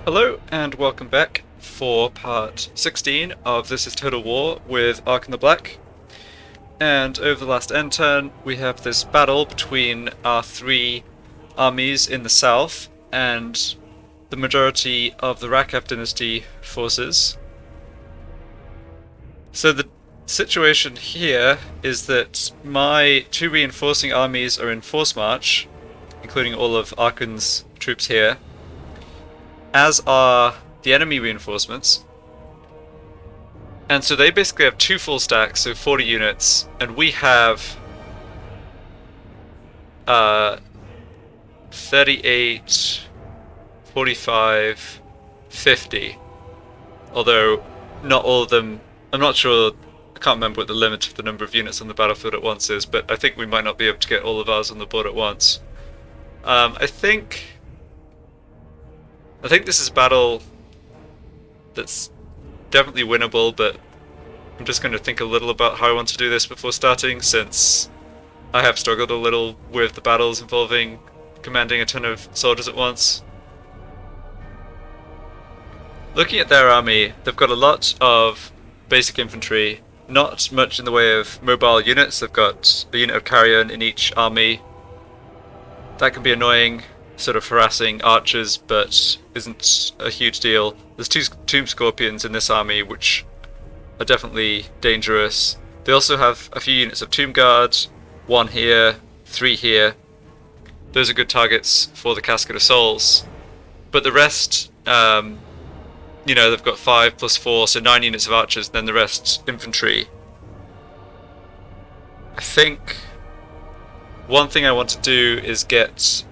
Hello and welcome back for part 16 of This is Total War with Arkhan the Black. And over the last end turn we have this battle between our three armies in the south and the majority of the Rakav dynasty forces. So the situation here is that my two reinforcing armies are in force march, including all of Arkhan's troops here, as are the enemy reinforcements. And so they basically have two full stacks, so 40 units, and we have 38, 45, 50. Although not all of them, I'm not sure, I can't remember what the limit of the number of units on the battlefield at once is, but I think we might not be able to get all of ours on the board at once. I think this is a battle that's definitely winnable, but I'm just going to think a little about how I want to do this before starting, since I have struggled a little with the battles involving commanding a ton of soldiers at once. Looking at their army, they've got a lot of basic infantry, not much in the way of mobile units. They've got a unit of carrion in each army. That can be annoying, sort of harassing archers, but isn't a huge deal. There's two Tomb Scorpions in this army, which are definitely dangerous. They also have a few units of Tomb Guard, one here, three here. Those are good targets for the Casket of Souls. But the rest, they've got 5 plus 4, so 9 units of archers, and then the rest infantry. I think one thing I want to do is get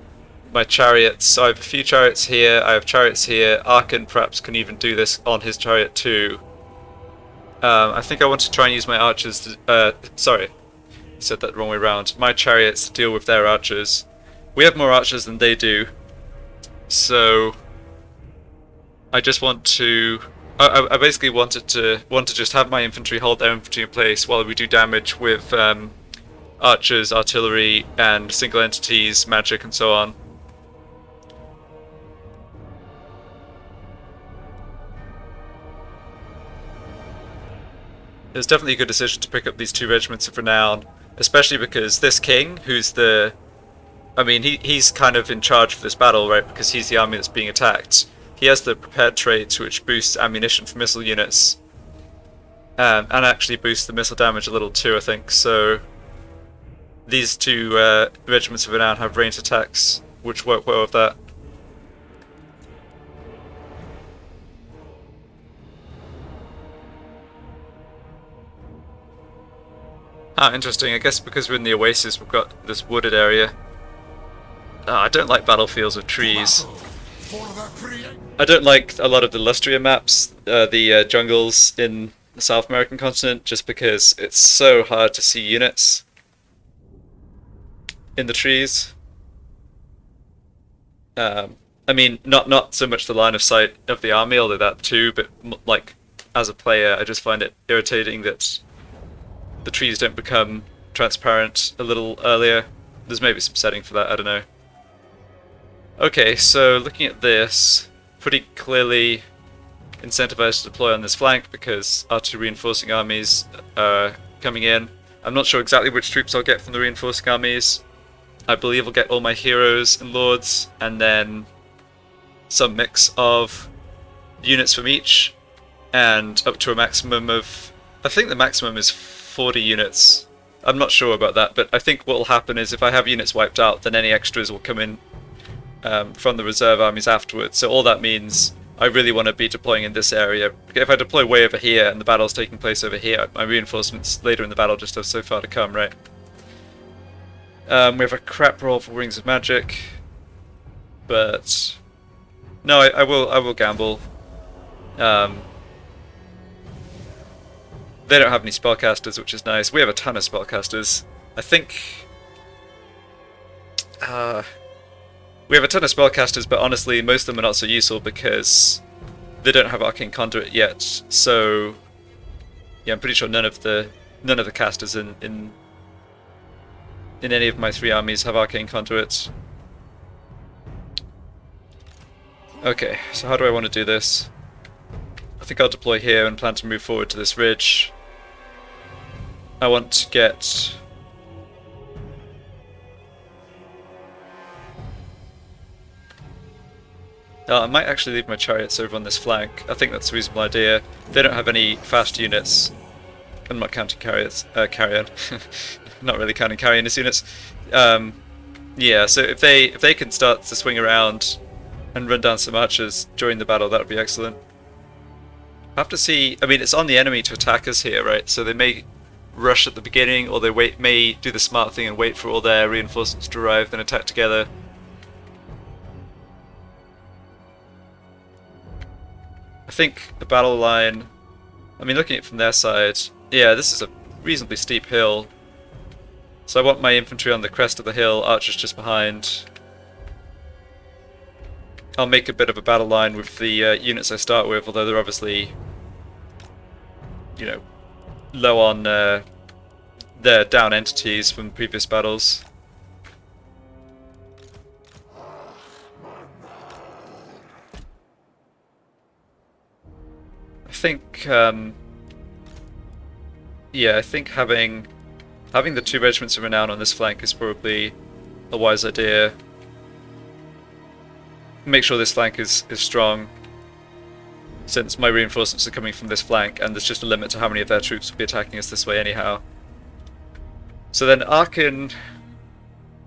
my chariots. So I have a few chariots here, I have chariots here. Arkhan perhaps can even do this on his chariot too. I think I want to try and use my archers to, sorry, I said that the wrong way around. My chariots to deal with their archers. We have more archers than they do, so I just want to, I basically want to just have my infantry hold their infantry in place while we do damage with archers, artillery, and single entities, magic, and so on. It was definitely a good decision to pick up these 2 regiments of renown, especially because this king, who's the, he's kind of in charge for this battle, right, because he's the army that's being attacked. He has the prepared trait, which boosts ammunition for missile units, and actually boosts the missile damage a little too, I think. So these 2 regiments of renown have ranged attacks, which work well with that. Interesting. I guess because we're in the Oasis, we've got this wooded area. I don't like battlefields with trees. I don't like a lot of the Lustria maps, the jungles in the South American continent, just because it's so hard to see units in the trees. Not so much the line of sight of the army, although that too, but like as a player, I just find it irritating that the trees don't become transparent a little earlier. There's maybe some setting for that, I don't know. Okay, so looking at this, pretty clearly incentivized to deploy on this flank because our 2 reinforcing armies are coming in. I'm not sure exactly which troops I'll get from the reinforcing armies. I believe I'll get all my heroes and lords, and then some mix of units from each, and up to a maximum of, I think the maximum is 40 units. I'm not sure about that, but I think what will happen is if I have units wiped out, then any extras will come in from the reserve armies afterwards. So all that means I really want to be deploying in this area. If I deploy way over here and the battle's taking place over here, my reinforcements later in the battle just have so far to come, right? We have a crap roll for Rings of Magic, but no, I will gamble. They don't have any spellcasters, which is nice. We have a ton of spellcasters. I think we have a ton of spellcasters, but honestly, most of them are not so useful because they don't have Arcane Conduit yet. So yeah, I'm pretty sure none of the casters in any of my 3 armies have Arcane Conduits. Okay, so how do I want to do this? I think I'll deploy here and plan to move forward to this ridge. I want to get... I might actually leave my chariots over on this flank. I think that's a reasonable idea. They don't have any fast units. I'm not counting carrion. Not really counting carrion as units. Yeah, so if they can start to swing around and run down some archers during the battle, that would be excellent. I have to see. I mean, it's on the enemy to attack us here, right? So they may rush at the beginning, or they may do the smart thing and wait for all their reinforcements to arrive, then attack together. I think the battle line. I mean, looking at it from their side, yeah, this is a reasonably steep hill. So I want my infantry on the crest of the hill, archers just behind. I'll make a bit of a battle line with the units I start with, although they're obviously, you know, low on their down entities from previous battles. I think, yeah, I think having the 2 regiments of renown on this flank is probably a wise idea. Make sure this flank is strong, since my reinforcements are coming from this flank, and there's just a limit to how many of their troops will be attacking us this way anyhow. So then Arkhan...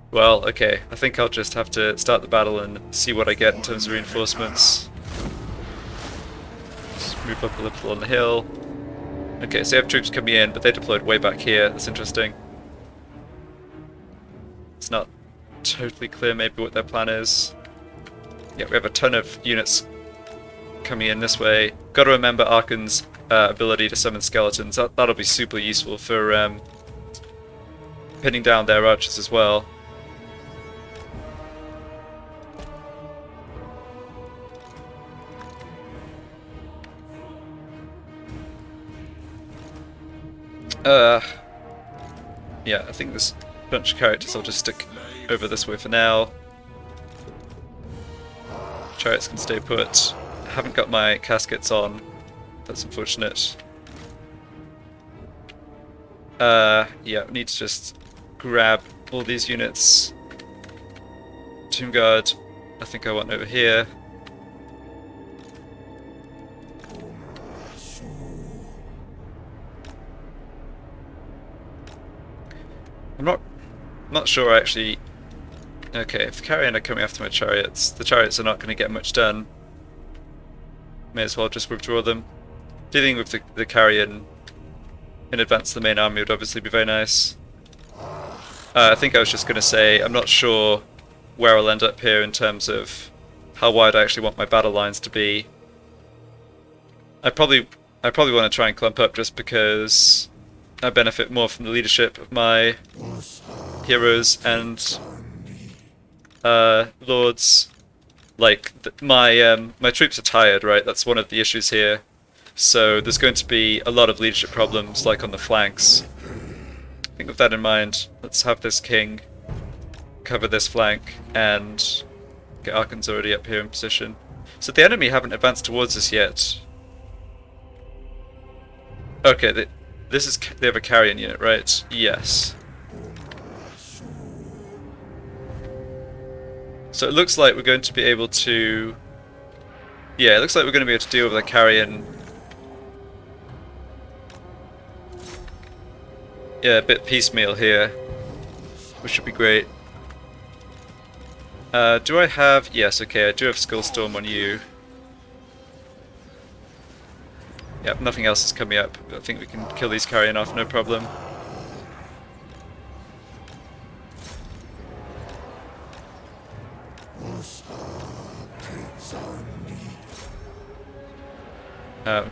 Well, okay, I think I'll just have to start the battle and see what I get in terms of reinforcements. Just move up a little on the hill. Okay, so I have troops coming in, but they deployed way back here. That's interesting. It's not totally clear maybe what their plan is. Yeah, we have a ton of units coming in this way. Got to remember Arkhan's ability to summon skeletons. That'll be super useful for pinning down their archers as well. Yeah, I think this bunch of characters I'll just stick over this way for now. Chariots can stay put. I haven't got my caskets on. That's unfortunate. Yeah, we need to just grab all these units. Tomb Guard, I think I want over here. I'm not sure actually. Okay, if the carrion are coming after my chariots, the chariots are not going to get much done. May as well just withdraw them. Dealing with the carrion in advance of the main army would obviously be very nice. I think I was just going to say, I'm not sure where I'll end up here in terms of how wide I actually want my battle lines to be. I probably want to try and clump up just because I benefit more from the leadership of my heroes and lords. Like, my troops are tired, right? That's one of the issues here. So there's going to be a lot of leadership problems, like on the flanks. I think with that in mind, let's have this king cover this flank, and okay, Arkhan's already up here in position. So the enemy haven't advanced towards us yet. Okay, they have a carrion unit, right? Yes. So it looks like we're going to be able to... Yeah, it looks like we're going to be able to deal with a carrion... Yeah, a bit piecemeal here, which should be great. Do I have... Yes, okay, I do have Skull Storm on you. Yep, nothing else is coming up. I think we can kill these carrion off, no problem.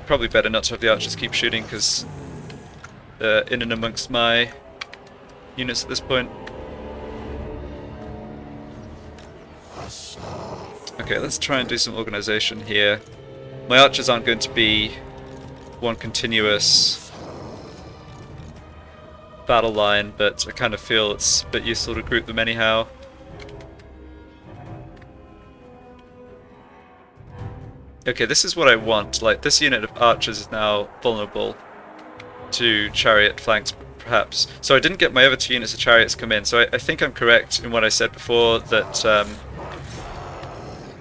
Probably better not to have the archers keep shooting, because they're in and amongst my units at this point. Okay, let's try and do some organization here. My archers aren't going to be one continuous battle line, but I kind of feel it's a bit useful to group them anyhow. Okay, this is what I want. Like, this unit of archers is now vulnerable to chariot flanks, perhaps. So I didn't get my other 2 units of chariots come in, so I think I'm correct in what I said before, that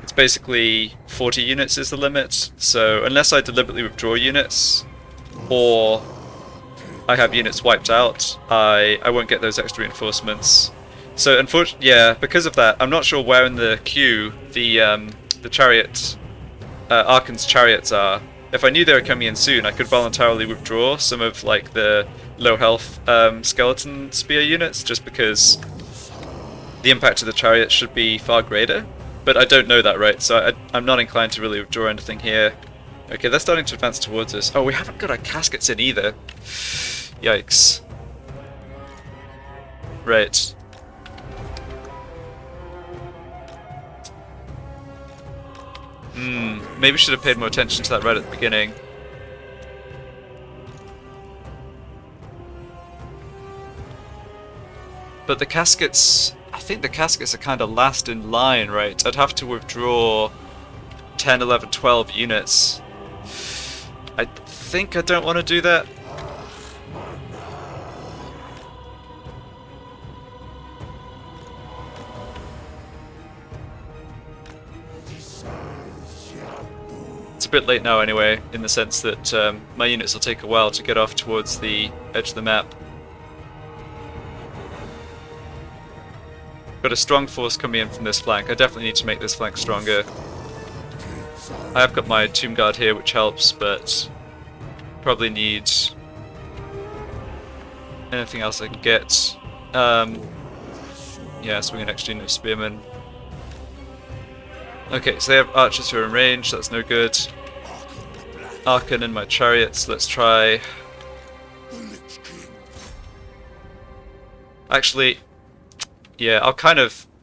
it's basically 40 units is the limit. So unless I deliberately withdraw units, or I have units wiped out, I won't get those extra reinforcements. So unfortunately, yeah, because of that, I'm not sure where in the queue the chariot, Arkhan's chariots are. If I knew they were coming in soon, I could voluntarily withdraw some of like the low health skeleton spear units, just because the impact of the chariots should be far greater. But I don't know that, right? So I'm not inclined to really withdraw anything here. Okay, they're starting to advance towards us. Oh, we haven't got our caskets in either. Yikes. Right. Maybe should have paid more attention to that right at the beginning. But the caskets, I think the caskets are kind of last in line, right? I'd have to withdraw 10, 11, 12 units. I think I don't want to do that. It's a bit late now anyway, in the sense that my units will take a while to get off towards the edge of the map. Got a strong force coming in from this flank. I definitely need to make this flank stronger. I have got my Tomb Guard here, which helps, but probably need anything else I can get. Yeah, swing an extra unit of spearmen. Okay, so they have archers who are in range, that's no good. Arkhan and my chariots, let's try... Actually, yeah,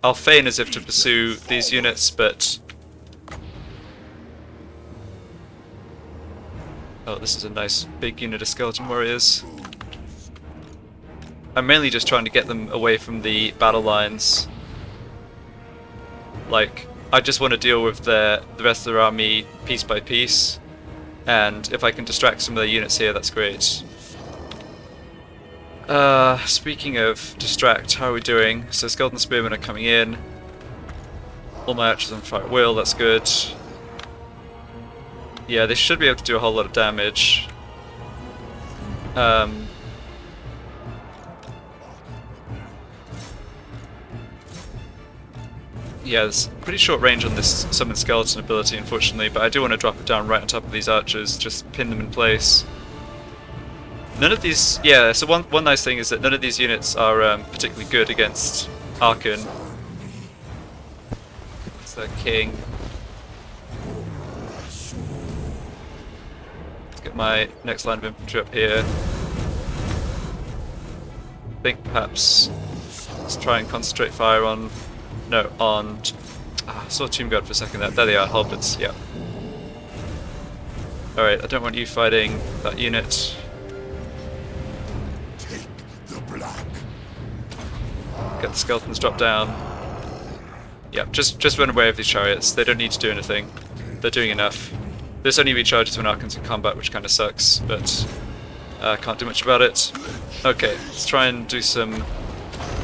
I'll feign as if to pursue these units, but... Oh, this is a nice big unit of skeleton warriors. I'm mainly just trying to get them away from the battle lines. Like, I just want to deal with the rest of their army piece by piece, and if I can distract some of their units here, that's great. Speaking of distract, how are we doing? So skeleton spearmen are coming in. All my archers on fire at will, that's good. Yeah, they should be able to do a whole lot of damage. Yeah, there's pretty short range on this summon skeleton ability, unfortunately, but I do want to drop it down right on top of these archers, just pin them in place. None of these, yeah, so one nice thing is that none of these units are particularly good against Arkhan. It's their king. Let's get my next line of infantry up here. I think perhaps let's try and concentrate fire on... No, on... I saw Tomb Guard for a second there. There they are, halberds, yeah. Alright, I don't want you fighting that unit. Get the skeletons dropped down. Yeah, just run away with these chariots. They don't need to do anything. They're doing enough. This only recharges when Arkhan's in combat, which kind of sucks, but can't do much about it. Okay, let's try and do some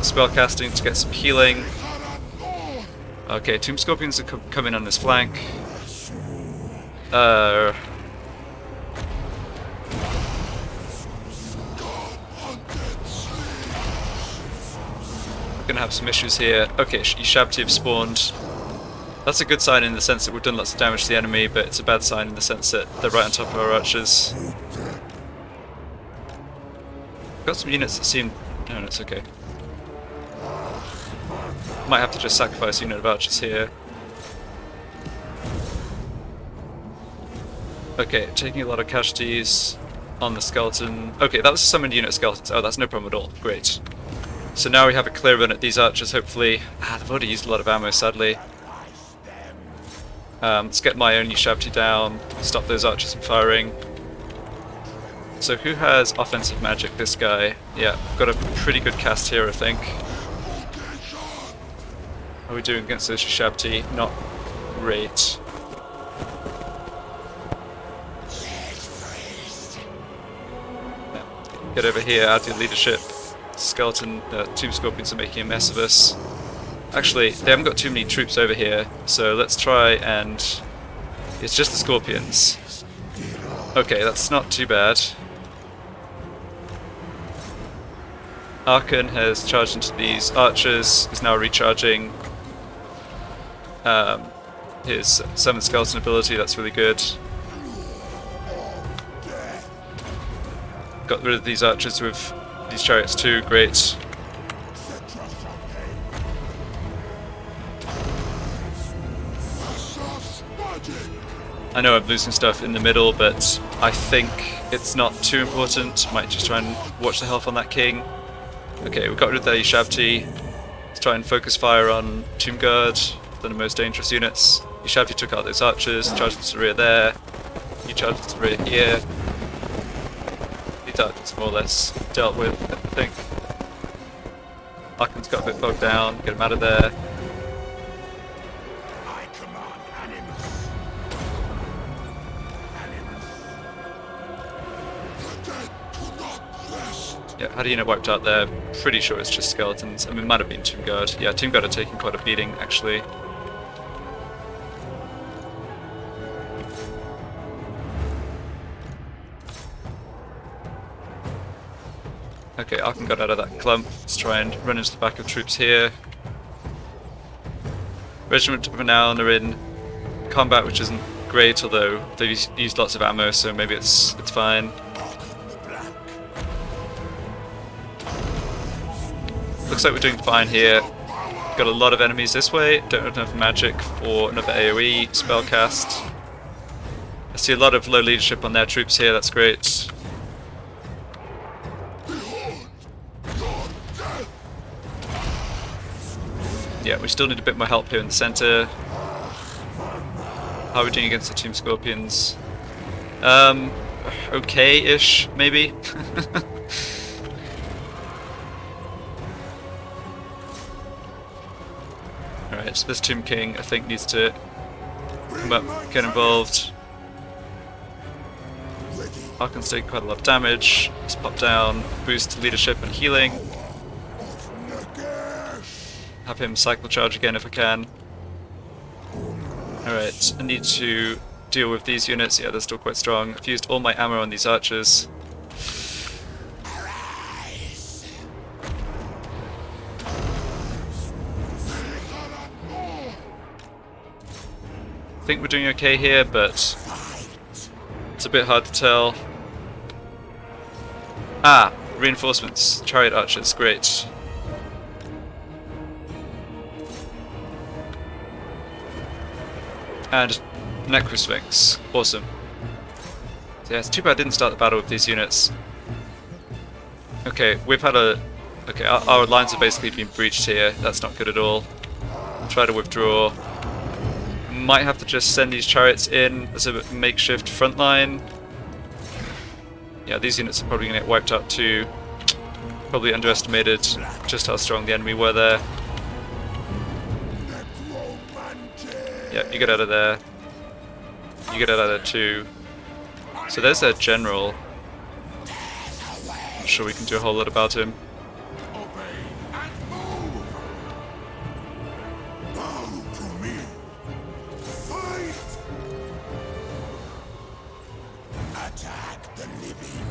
spell casting to get some healing. Okay, Tomb Scorpions are coming on this flank. Gonna have some issues here. Okay, Shabti have spawned. That's a good sign in the sense that we've done lots of damage to the enemy, but it's a bad sign in the sense that they're right on top of our archers. Got some units that seem... No, it's okay. Might have to just sacrifice a unit of archers here. Okay, taking a lot of casualties on the skeleton. Okay, that was a summoned unit of skeletons. Oh, that's no problem at all. Great. So now we have a clear run at these archers, hopefully. They've already used a lot of ammo, sadly. Let's get my own Shabti down, stop those archers from firing. So who has offensive magic? This guy. Yeah, got a pretty good cast here, I think. How are we doing against those Shabti? Not great. Get over here, add your leadership. Skeleton, Tomb Scorpions are making a mess of us. Actually, they haven't got too many troops over here, so let's try and... It's just the Scorpions. Okay, that's not too bad. Arkhan has charged into these archers, is now recharging his 7 skeleton ability, that's really good. Got rid of these archers with these chariots too, great. I know I'm losing stuff in the middle, but I think it's not too important. Might just try and watch the health on that king. Okay, we got rid of the Shabti. Let's try and focus fire on Tomb Guard, the most dangerous units. Shabti took out those archers, charged into the rear there. He charged into the rear here. These archers more or less dealt with, I think. Arkhan's got a bit bogged down, get him out of there. Yeah, had a unit wiped out there. Pretty sure it's just skeletons. I mean, it might have been Tomb Guard. Yeah, Tomb Guard are taking quite a beating, actually. Okay, Arkhan got out of that clump. Let's try and run into the back of troops here. Regiment of Renown are in combat, which isn't great, although they've used lots of ammo, so maybe it's fine. Looks like we're doing fine here. Got a lot of enemies this way. Don't have enough magic for another AoE spellcast. I see a lot of low leadership on their troops here, that's great. Yeah, we still need a bit more help here in the center. How are we doing against the Tomb Scorpions? Okay-ish, maybe? Alright, so this Tomb King, I think, needs to come up, get involved. Arkhan's taking quite a lot of damage. Let's pop down, boost leadership and healing. Have him cycle charge again if I can. Alright, I need to deal with these units. Yeah, they're still quite strong. I've used all my ammo on these archers. I think we're doing okay here, but it's a bit hard to tell. Ah, reinforcements. Chariot archers, great. And Necrosphinx, awesome. So yeah, it's too bad I didn't start the battle with these units. Okay, we've had a... Okay, our lines have basically been breached here, that's not good at all. Try to withdraw. Might have to just send these chariots in as a makeshift front line. Yeah, these units are probably going to get wiped out too. Probably underestimated just how strong the enemy were there. Yep, you get out of there. You get out of there too. So there's their general. Not sure we can do a whole lot about him.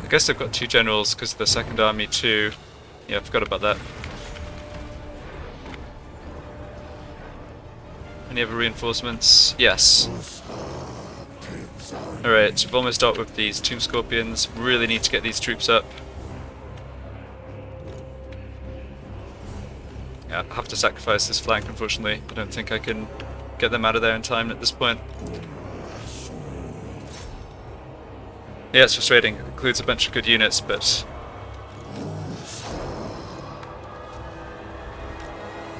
I guess they've got 2 generals because of the second army too. Yeah, I forgot about that. Any other reinforcements? Yes. Alright, we've almost dealt with these Tomb Scorpions. Really need to get these troops up. Yeah, I have to sacrifice this flank, unfortunately. I don't think I can get them out of there in time at this point. Yeah, it's frustrating. It includes a bunch of good units, but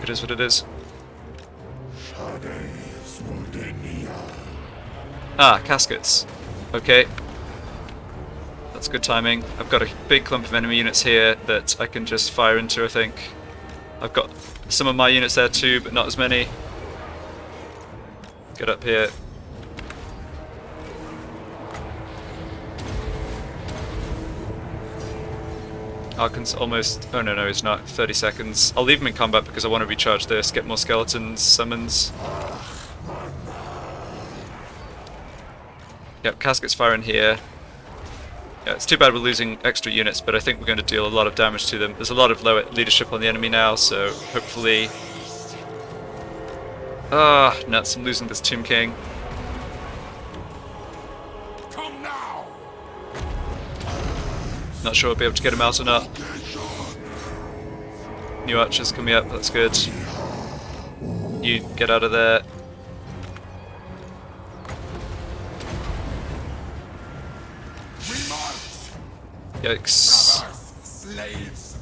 it is what it is. Ah, caskets. Okay. That's good timing. I've got a big clump of enemy units here that I can just fire into, I think. I've got some of my units there too, but not as many. Get up here. Arkhan's almost... Oh no, he's not. 30 seconds. I'll leave him in combat because I want to recharge this, get more skeletons, summons. Yep, Casket's firing here. Yeah, it's too bad we're losing extra units, but I think we're going to deal a lot of damage to them. There's a lot of low leadership on the enemy now, so hopefully... Ah, nuts, I'm losing this Tomb King. Come now. Not sure I'll be able to get him out or not. New archers coming up, that's good. You get out of there. Yikes. Slaves.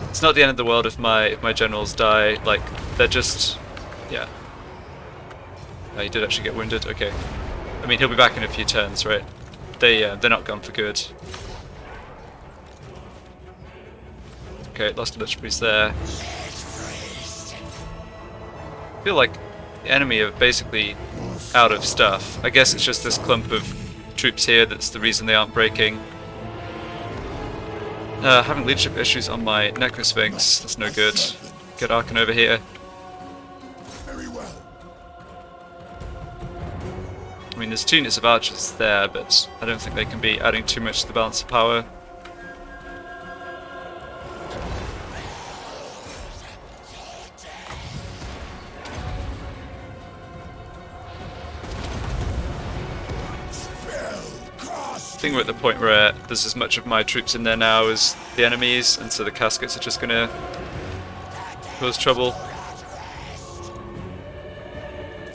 It's not the end of the world if my generals die. Like, they're just... Yeah. Oh, he did actually get wounded, okay. I mean, he'll be back in a few turns, right? They're not gone for good. Okay, lost a Lich Priest there. I feel like the enemy are basically out of stuff. I guess it's just this clump of troops here that's the reason they aren't breaking. Having leadership issues on my Necrosphinx, that's no good. Get Arkhan over here. Very well. I mean, there's 2 units of archers there, but I don't think they can be adding too much to the balance of power. I think we're at the point where there's as much of my troops in there now as the enemies, and so the caskets are just gonna cause trouble.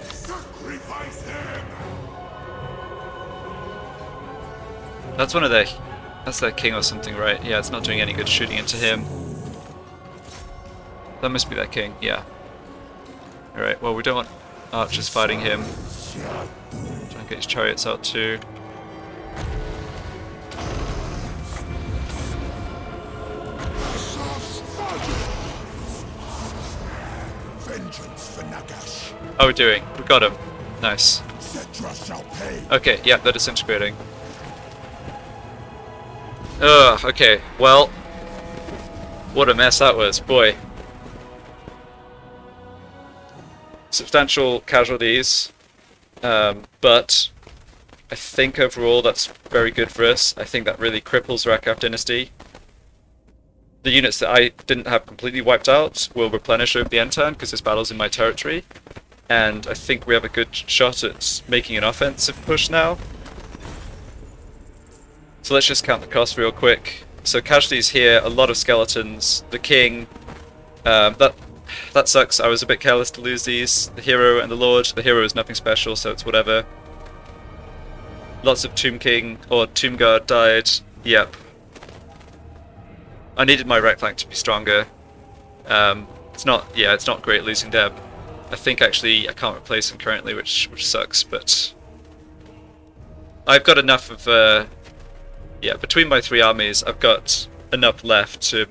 Sacrifice him. That's one of their... That's their king or something, right? Yeah, it's not doing any good shooting into him. That must be their king, yeah. Alright, well we don't want archers fighting him. Try and get his chariots out too. Oh, we're doing. We got him. Nice. Okay, yeah, they're disintegrating. Ugh, okay, well... What a mess that was, boy. Substantial casualties, but I think overall that's very good for us. I think that really cripples the Rakaf dynasty. The units that I didn't have completely wiped out will replenish over the end turn because this battle's in my territory. And I think we have a good shot at making an offensive push now. So let's just count the cost real quick. So casualties here, a lot of skeletons. The king, that sucks. I was a bit careless to lose these. The hero and the lord. The hero is nothing special, so it's whatever. Lots of Tomb King or Tomb Guard died. Yep. I needed my right flank to be stronger. It's not great losing Deb. I think actually I can't replace him currently, which sucks, but I've got enough of between my 3 armies I've got enough left to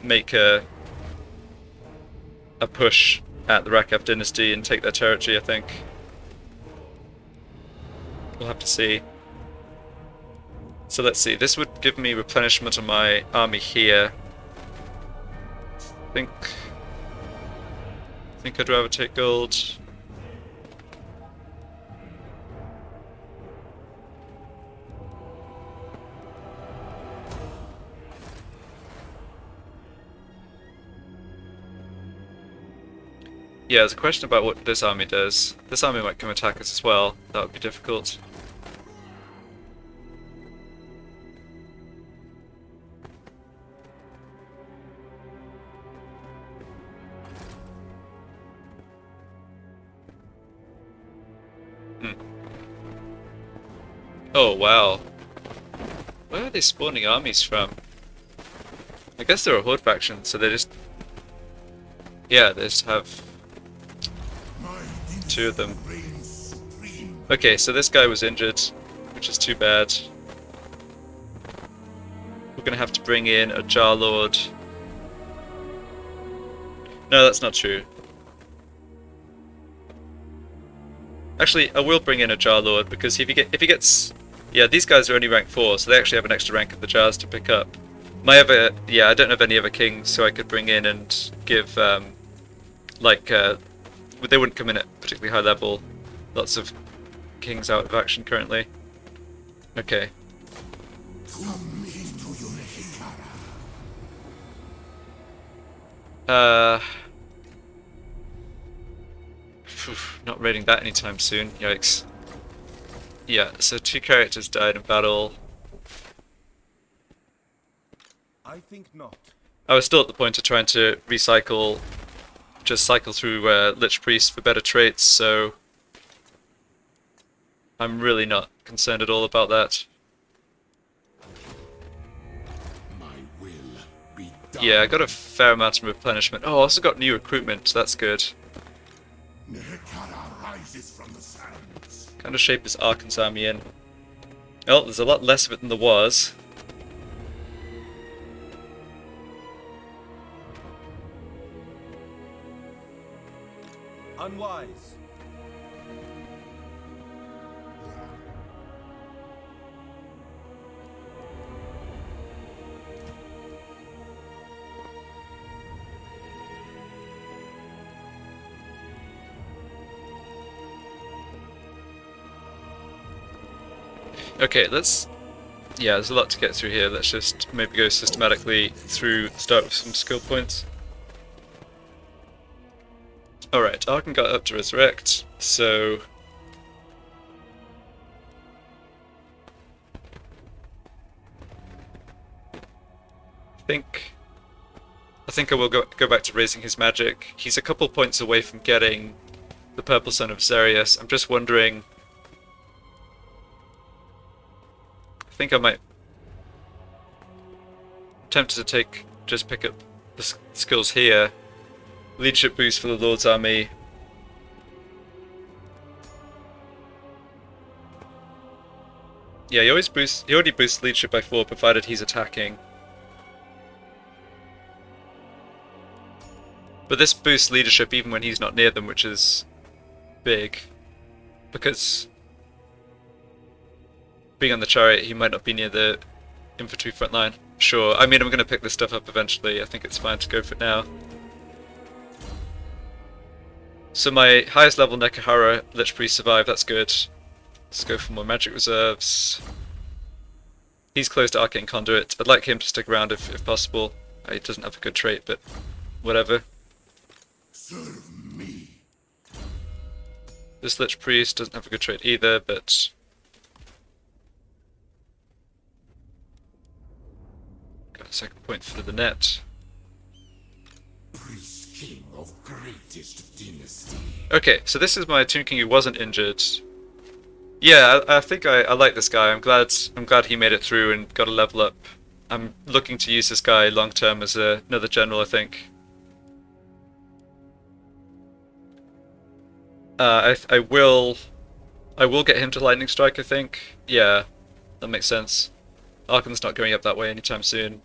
make a push at the Rakaf dynasty and take their territory, I think. We'll have to see. So let's see, this would give me replenishment on my army here. I think I'd rather take gold. Yeah, there's a question about what this army does. This army might come attack us as well. That would be difficult. Oh wow. Where are they spawning armies from? I guess they're a horde faction, so they just... Yeah, they just have 2 of them. Okay, so this guy was injured, which is too bad. We're gonna have to bring in a Jar Lord. No, that's not true. Actually, I will bring in a Jar Lord because if he gets Yeah, these guys are only rank 4, so they actually have an extra rank of the jars to pick up. My other, yeah, I don't have any other kings, so I could bring in and give, like, they wouldn't come in at particularly high level. Lots of kings out of action currently. Okay. Not raiding that anytime soon. Yikes. Yeah, so 2 characters died in battle. I think not. I was still at the point of trying to recycle, just cycle through Lich Priest for better traits, so I'm really not concerned at all about that. My will be done. Yeah, I got a fair amount of replenishment. Oh, I also got new recruitment, that's good. Nehekara rises from the sands. Kind of shape is Arkhan's army in. Oh, there's a lot less of it than there was. Unwise. Okay, let's... Yeah, there's a lot to get through here. Let's just maybe go systematically through, start with some skill points. Alright, Arkhan got up to resurrect, so... I think I will go back to raising his magic. He's a couple points away from getting the Purple Sun of Xerius. I'm just wondering... I think I might... tempted to just pick up the skills here. Leadership boost for the Lord's army. Yeah, he already boosts leadership by 4 provided he's attacking. But this boosts leadership even when he's not near them, which is big. Because being on the chariot, he might not be near the infantry front line. Sure, I mean, I'm going to pick this stuff up eventually. I think it's fine to go for it now. So my highest level Nekahara Lich Priest survived, that's good. Let's go for more magic reserves. He's close to Arcane Conduit. I'd like him to stick around if possible. He doesn't have a good trait, but whatever. Serve me. This Lich Priest doesn't have a good trait either, but... got a second point for the net. Priest king of greatest dynasty. Okay, so this is my Tomb King who wasn't injured. Yeah, I think I like this guy. I'm glad he made it through and got a level up. I'm looking to use this guy long term as another general, I think. I will get him to Lightning Strike, I think. Yeah, that makes sense. Arkhan's not going up that way anytime soon.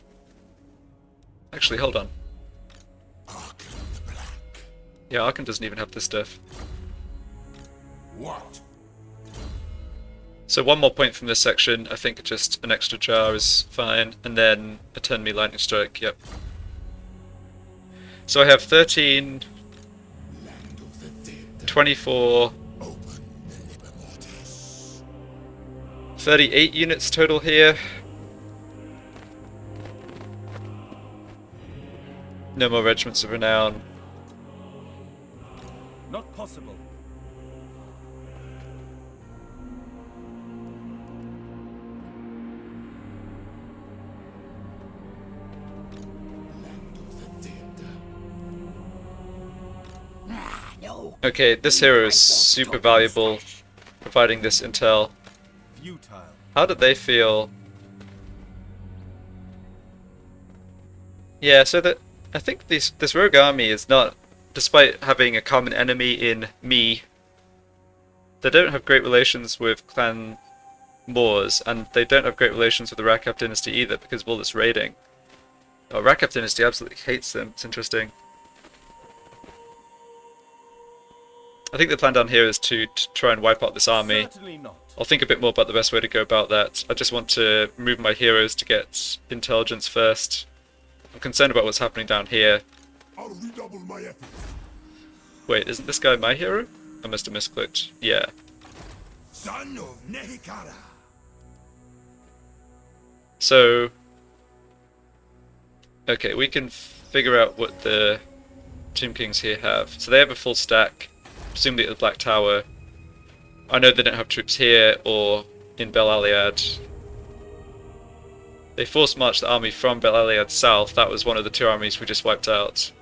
Actually, hold on. Arkhan the Black. Yeah, Arkhan doesn't even have this stuff. What? So one more point from this section. I think just an extra jar is fine, and then a turn me Lightning Strike. Yep. So I have 13, Land of the dead. 24, Open the Liber Mortis. 38 units total here. No more regiments of renown. Not possible. Land of the dead. Okay, this hero is super valuable, providing this intel. Futile. How did they feel? Yeah, so that I think this rogue army is not, despite having a common enemy in me, they don't have great relations with Clan Moors, and they don't have great relations with the Rakap dynasty either because of all this raiding. Oh, Rakap dynasty absolutely hates them. It's interesting. I think the plan down here is to try and wipe out this army. Certainly not. I'll think a bit more about the best way to go about that. I just want to move my heroes to get intelligence first. I'm concerned about what's happening down here. I'll redouble my efforts. Wait, isn't this guy my hero? I must have misclicked. Yeah. Son of Nehikara. So... okay, we can figure out what the Tomb Kings here have. So they have a full stack, presumably at the Black Tower. I know they don't have troops here or in Bel Aliad. They force marched the army from Bel Aliad south. That was one of the two armies we just wiped out.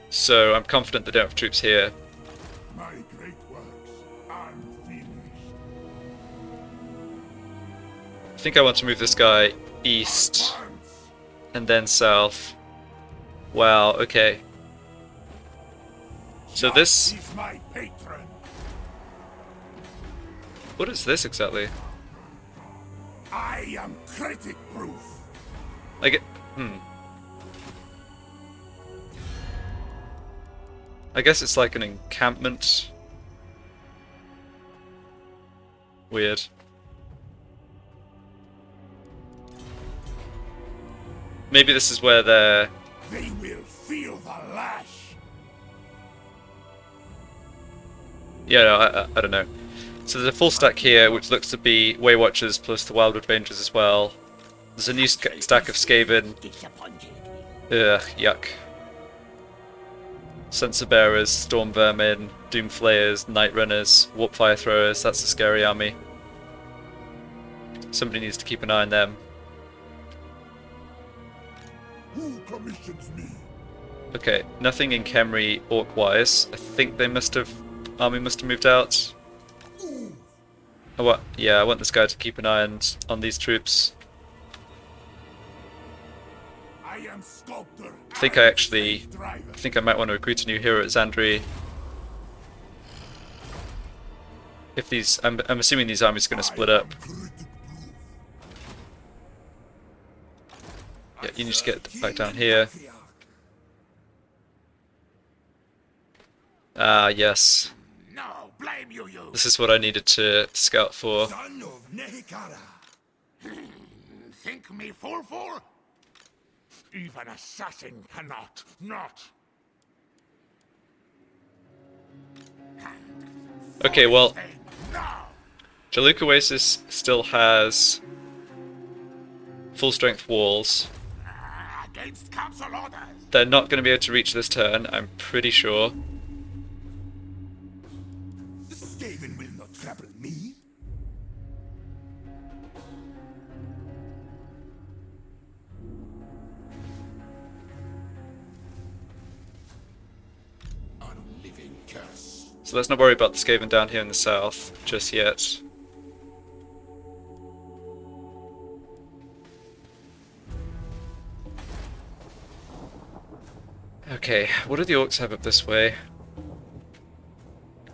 So I'm confident they don't have troops here. My great works unfinished. I think I want to move this guy east Once. and then south. Wow, okay. So this... Is my patron. what is this exactly? I am critic proof. I get... I guess it's like an encampment. Weird. Maybe this is where they're... They will feel the lash. yeah, no, I don't know. So there's a full stack here, which looks to be Way Watchers plus the Wildwood Rangers as well. There's a new stack of Skaven. Disappointed. Ugh, yuck. Sensor Bearers, Storm Vermin, Doom Flayers, Night Runners, Warp Fire Throwers. That's a scary army. Somebody needs to keep an eye on them. Who commissions me? Okay, nothing in Khemri orc-wise. I think they must have... army must have moved out. Yeah, I want this guy to keep an eye on these troops. I am sculptor. I think I think I might want to recruit a new hero at Xandri. If these... I'm assuming these armies are going to split up. Yeah, you need to get back down here. Ah, yes. No, blame you. This is what I needed to scout for. Son of Nehikara. Think me fool? Even assassin cannot not. Okay, well, Now. Jaluk Oasis still has full strength walls. Against council orders. They're not going to be able to reach this turn, I'm pretty sure. The Skaven will not trouble me. Unliving curse. So let's not worry about the Skaven down here in the south just yet. Okay, what do the orcs have up this way?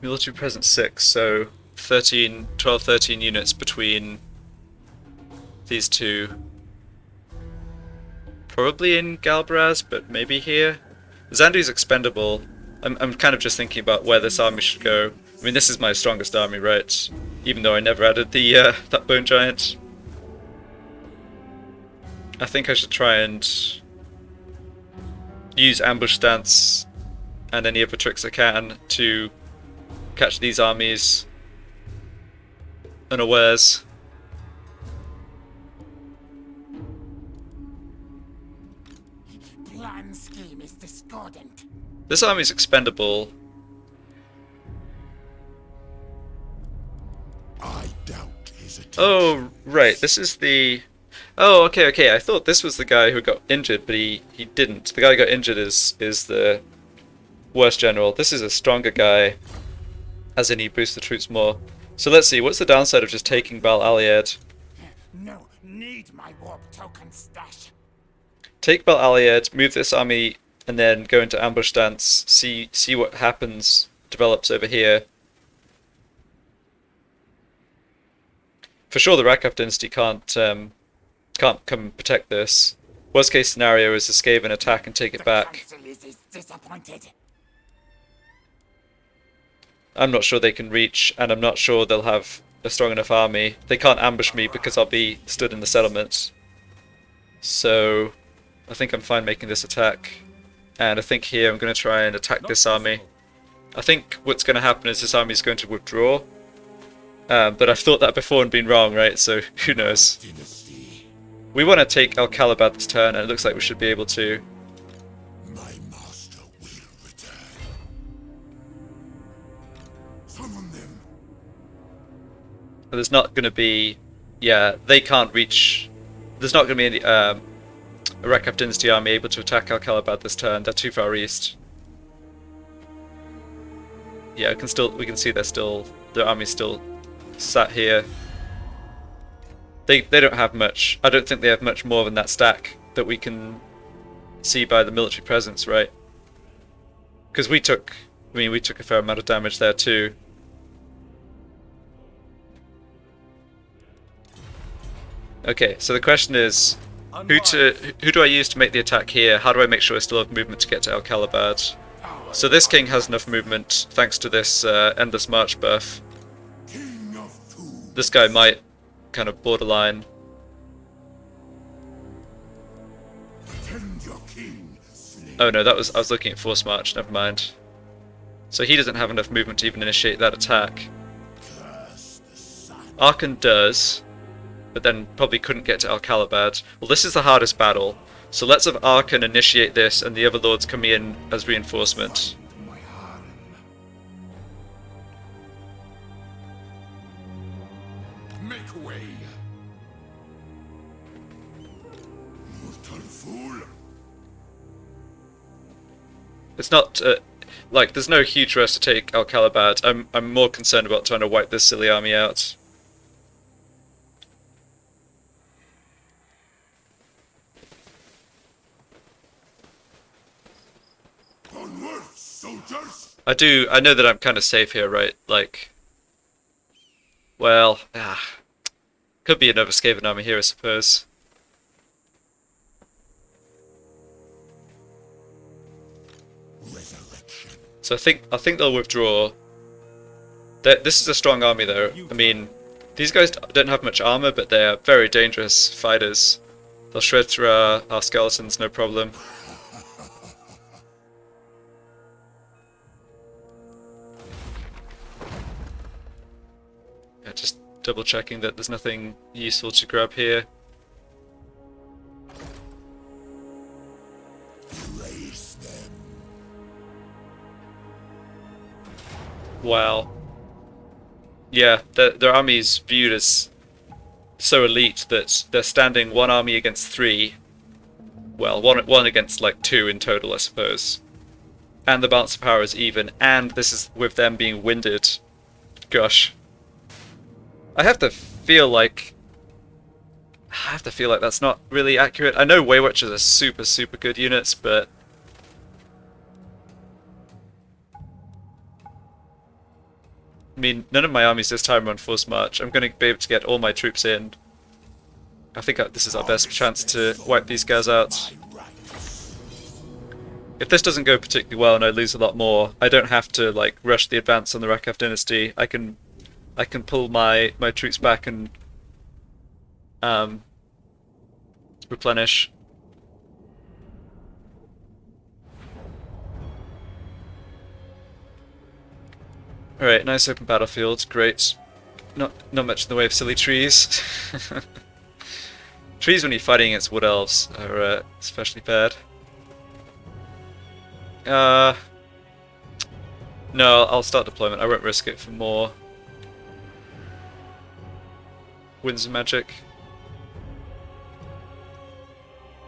Military presence 6, so 13 units between these two. Probably in Galbraz, but maybe here. Xandri's expendable. I'm kind of just thinking about where this army should go. I mean, this is my strongest army, right? Even though I never added the that bone giant. I think I should try and use ambush stance and any other tricks I can to catch these armies unawares. Plan scheme is discordant. This army's expendable. I doubt his attention. Oh, right, this is the... oh, okay, I thought this was the guy who got injured, but he didn't. The guy who got injured is the worst general. This is a stronger guy, as in he boosts the troops more. So let's see, what's the downside of just taking Bal Aliad? No, need my warp token stash. Take Bal Aliad, move this army, and then go into ambush stance, see what happens, develops over here. For sure the Rakaf dynasty can't come and protect this. Worst case scenario is the Skaven attack and take it back. Council is disappointed. I'm not sure they can reach, and I'm not sure they'll have a strong enough army. They can't ambush me because I'll be stood in the settlement. So I think I'm fine making this attack. And I think here I'm going to try and attack this army. I think what's going to happen is this army is going to withdraw. But I've thought that before and been wrong, right? So who knows? We want to take Al-Kalabad this turn, and it looks like we should be able to. My master will return. Summon them. There's not going to be... Yeah, they can't reach... There's not going to be any... a Rekab Dynasty army able to attack Al-Kalabad this turn. They're too far east. Yeah, we can see their army's still sat here. They don't have much. I don't think they have much more than that stack that we can see by the military presence, right? Because we took a fair amount of damage there too. Okay, so the question is, who do I use to make the attack here? How do I make sure I still have movement to get to Al-Kalabad? So this king has enough movement thanks to this Endless March buff. This guy might kind of borderline. Oh no, I was looking at Force March, never mind. So he doesn't have enough movement to even initiate that attack. Arkhan does, but then probably couldn't get to Al-Kalabad. Well, this is the hardest battle, so let's have Arkhan initiate this and the other lords come in as reinforcement. Make way. Mortal fool. It's not, like, there's no huge rush to take Al-Kalabad. I'm more concerned about trying to wipe this silly army out. Onward, soldiers. I know that I'm kind of safe here, right? Like, well, could be another Skaven army here, I suppose. So I think they'll withdraw. This is a strong army, though. I mean, these guys don't have much armor, but they are very dangerous fighters. They'll shred through our skeletons, no problem. Yeah, just double checking that there's nothing useful to grab here. Wow. Yeah, their army's viewed as so elite that they're standing one army against three. Well, one against like two in total, I suppose. And the balance of power is even, and this is with them being winded. Gosh. I have to feel like that's not really accurate. I know Waywatchers are super, super good units, but I mean, none of my armies this time run Force March. I'm going to be able to get all my troops in. I think this is our best chance to wipe these guys out. If this doesn't go particularly well and I lose a lot more, I don't have to like rush the advance on the Rekab Dynasty. I can pull my troops back and replenish. Alright, nice open battlefield, great. Not much in the way of silly trees. Trees when you're fighting against wood elves are especially bad. No, I'll start deployment. I won't risk it for more Winds of Magic.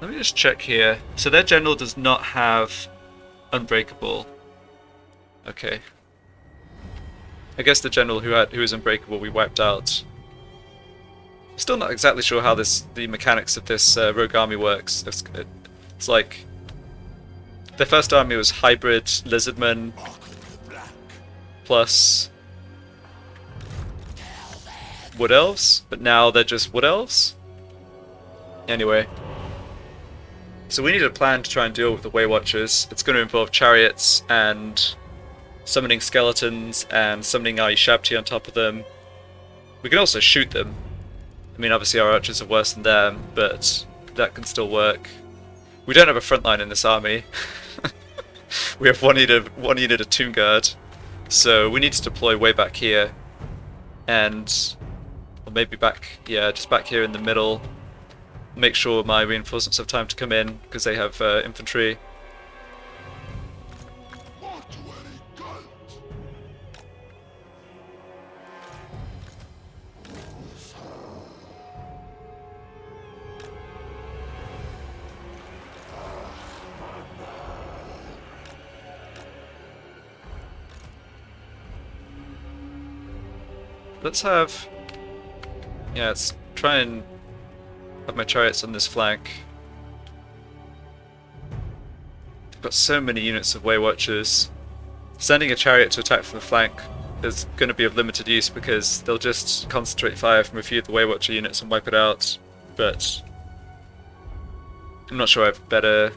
Let me just check here. So their general does not have Unbreakable. Okay. I guess the general who was Unbreakable we wiped out. Still not exactly sure how the mechanics of this rogue army works. It's like the first army was hybrid lizardmen plus wood elves, but now they're just wood elves. Anyway, so we need a plan to try and deal with the Waywatchers. It's going to involve chariots and summoning skeletons and summoning our Shabti on top of them. We can also shoot them. I mean, obviously our archers are worse than them, but that can still work. We don't have a front line in this army. We have one unit of Tomb Guard, so we need to deploy way back here, and or maybe back, yeah, just back here in the middle. Make sure my reinforcements have time to come in because they have infantry. Let's have, yeah, let's try and have my chariots on this flank. I've got so many units of Way Watchers. Sending a chariot to attack from the flank is going to be of limited use because they'll just concentrate fire from a few of the Way Watcher units and wipe it out. But I'm not sure I have better.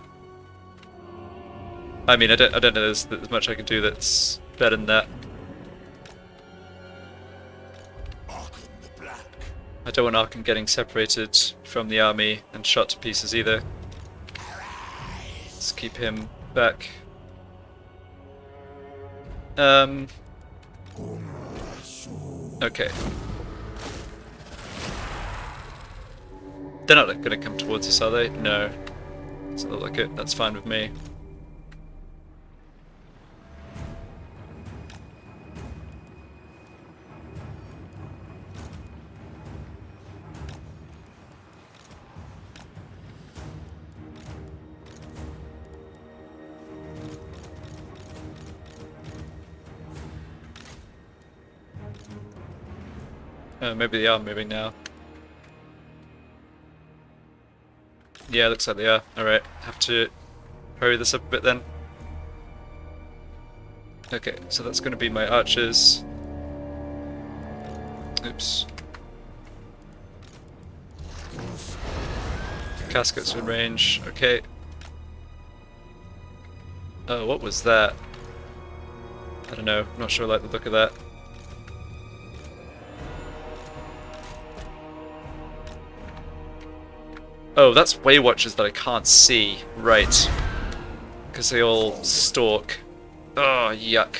I mean, I don't know there's much I can do that's better than that. I don't want Arkhan getting separated from the army and shot to pieces either. Let's keep him back. Okay. They're not going to come towards us, are they? No. Doesn't look like it. That's fine with me. Maybe they are moving now. Yeah, looks like they are. Alright, have to hurry this up a bit then. Okay, so that's going to be my archers. Oops. Caskets in range, okay. Oh, what was that? I don't know, I'm not sure I like the look of that. Oh, that's Way Watchers that I can't see. Right. Because they all stalk. Oh, yuck.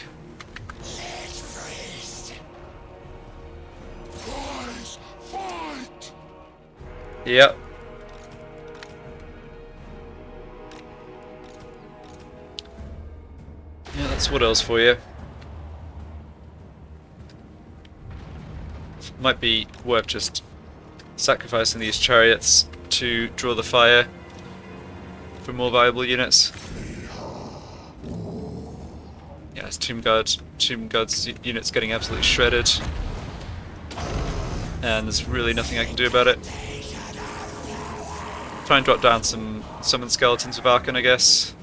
Yep. Yeah, that's what else for you. Might be worth just sacrificing these chariots to draw the fire for more viable units. Yeah, it's Tomb Guard's units getting absolutely shredded, and there's really nothing I can do about it. Try and drop down some summon skeletons with Arkhan, I guess.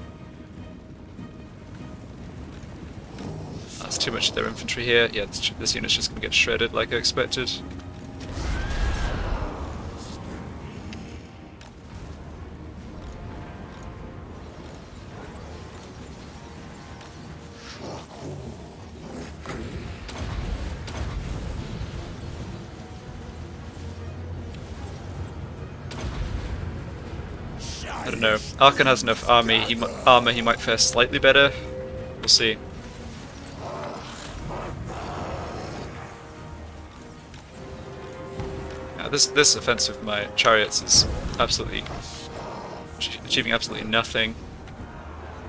That's too much of their infantry here. Yeah, this unit's just going to get shredded like I expected. I don't know. Arkhan has enough army. He might fare slightly better. We'll see. Yeah, this offensive of my chariots is absolutely achieving absolutely nothing.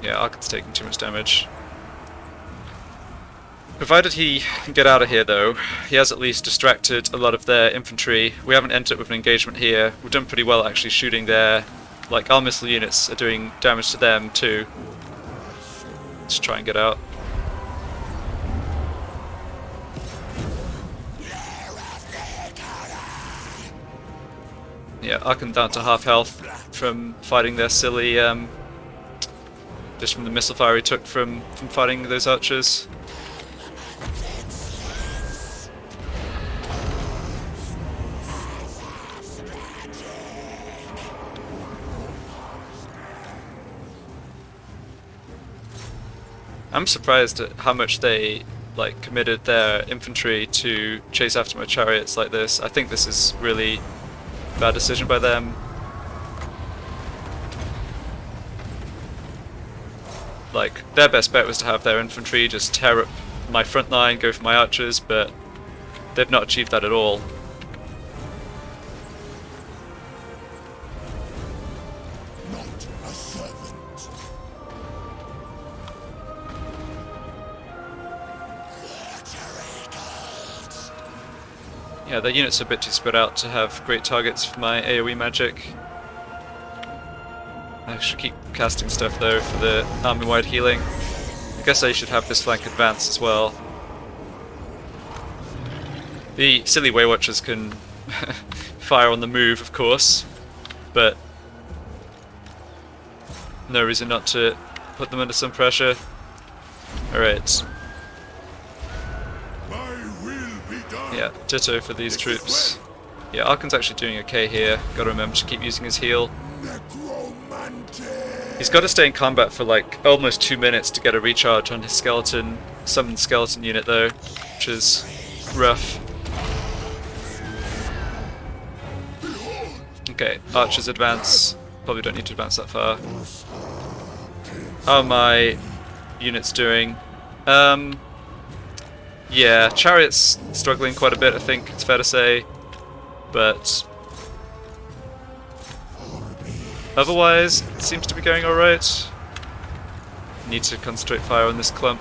Yeah, Arkhan's taking too much damage. Provided he can get out of here, though, he has at least distracted a lot of their infantry. We haven't entered with an engagement here. We've done pretty well actually shooting their. Like, our missile units are doing damage to them too. Let's try and get out. Yeah, Arkhan down to half health from fighting their silly, just from the missile fire he took from fighting those archers. I'm surprised at how much they like committed their infantry to chase after my chariots like this. I think this is really bad decision by them. Like, their best bet was to have their infantry just tear up my front line, go for my archers, but they've not achieved that at all. Not a servant. Yeah, their units are a bit too spread out to have great targets for my AoE magic. I should keep casting stuff though for the army-wide healing. I guess I should have this flank advance as well. The silly Way Watchers can fire on the move, of course, but no reason not to put them under some pressure. Alright. Yeah, ditto for these troops. Yeah, Arkhan's actually doing okay here. Gotta remember to keep using his heal. He's got to stay in combat for like almost 2 minutes to get a recharge on his summoned skeleton unit though, which is rough. Okay, archers advance. Probably don't need to advance that far. How are my units doing? Yeah, chariots struggling quite a bit, I think it's fair to say, but otherwise it seems to be going alright. Need to concentrate fire on this clump.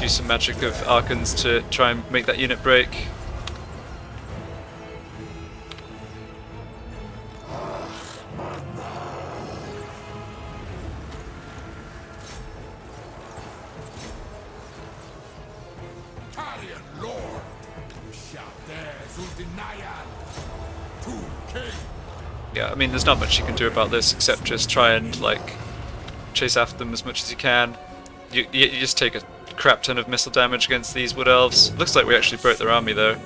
Use some magic of Arkhan's to try and make that unit break. Yeah, I mean there's not much you can do about this except just try and like chase after them as much as you can. You just take a crap ton of missile damage against these wood elves. Looks like we actually broke their army though.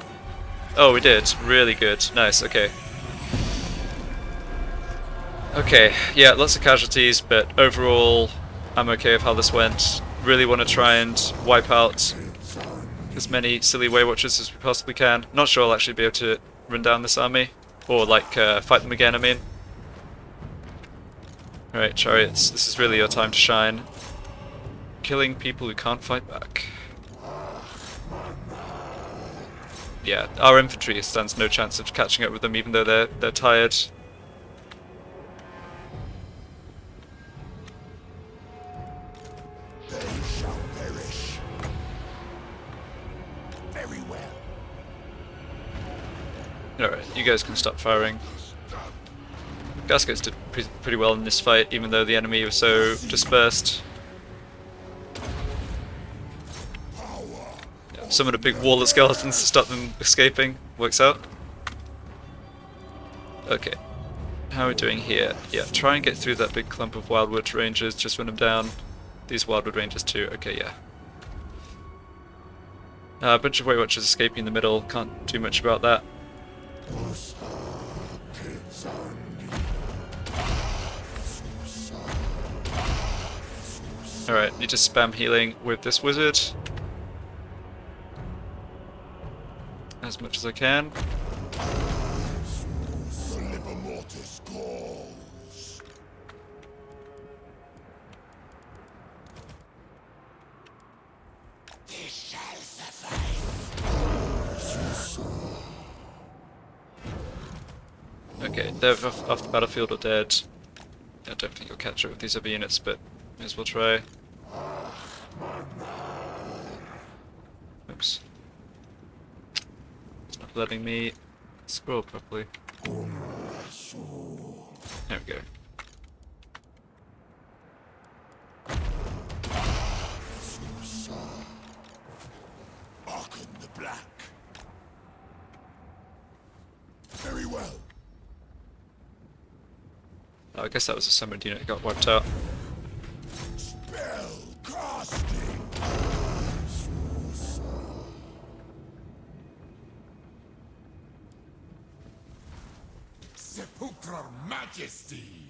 Oh, we did. Really good. Nice, okay. Okay, yeah, lots of casualties, but overall I'm okay with how this went. Really want to try and wipe out as many silly Way Watchers as we possibly can. Not sure I'll actually be able to run down this army. Or like fight them again, I mean. Alright, chariots, this is really your time to shine. Killing people who can't fight back. Yeah, our infantry stands no chance of catching up with them even though they're tired. They shall perish. Very well. Alright, you guys can stop firing. Gascots did pretty well in this fight even though the enemy was so dispersed. Summon a big wall of skeletons to stop them escaping. Works out. Okay. How are we doing here? Yeah, try and get through that big clump of wildwood rangers, just run them down. These wildwood rangers too, okay, yeah. A bunch of Way Watchers escaping in the middle, can't do much about that. Alright, need to spam healing with this wizard. As much as I can. Okay, they're off the battlefield or dead. I don't think you'll catch up with these other units, but may as well try. Oops. It's not letting me scroll properly. There we go. Arkhan the Black. Very well. Oh, I guess that was a summoned unit that got wiped out. Spell casting. sepulchral majesty.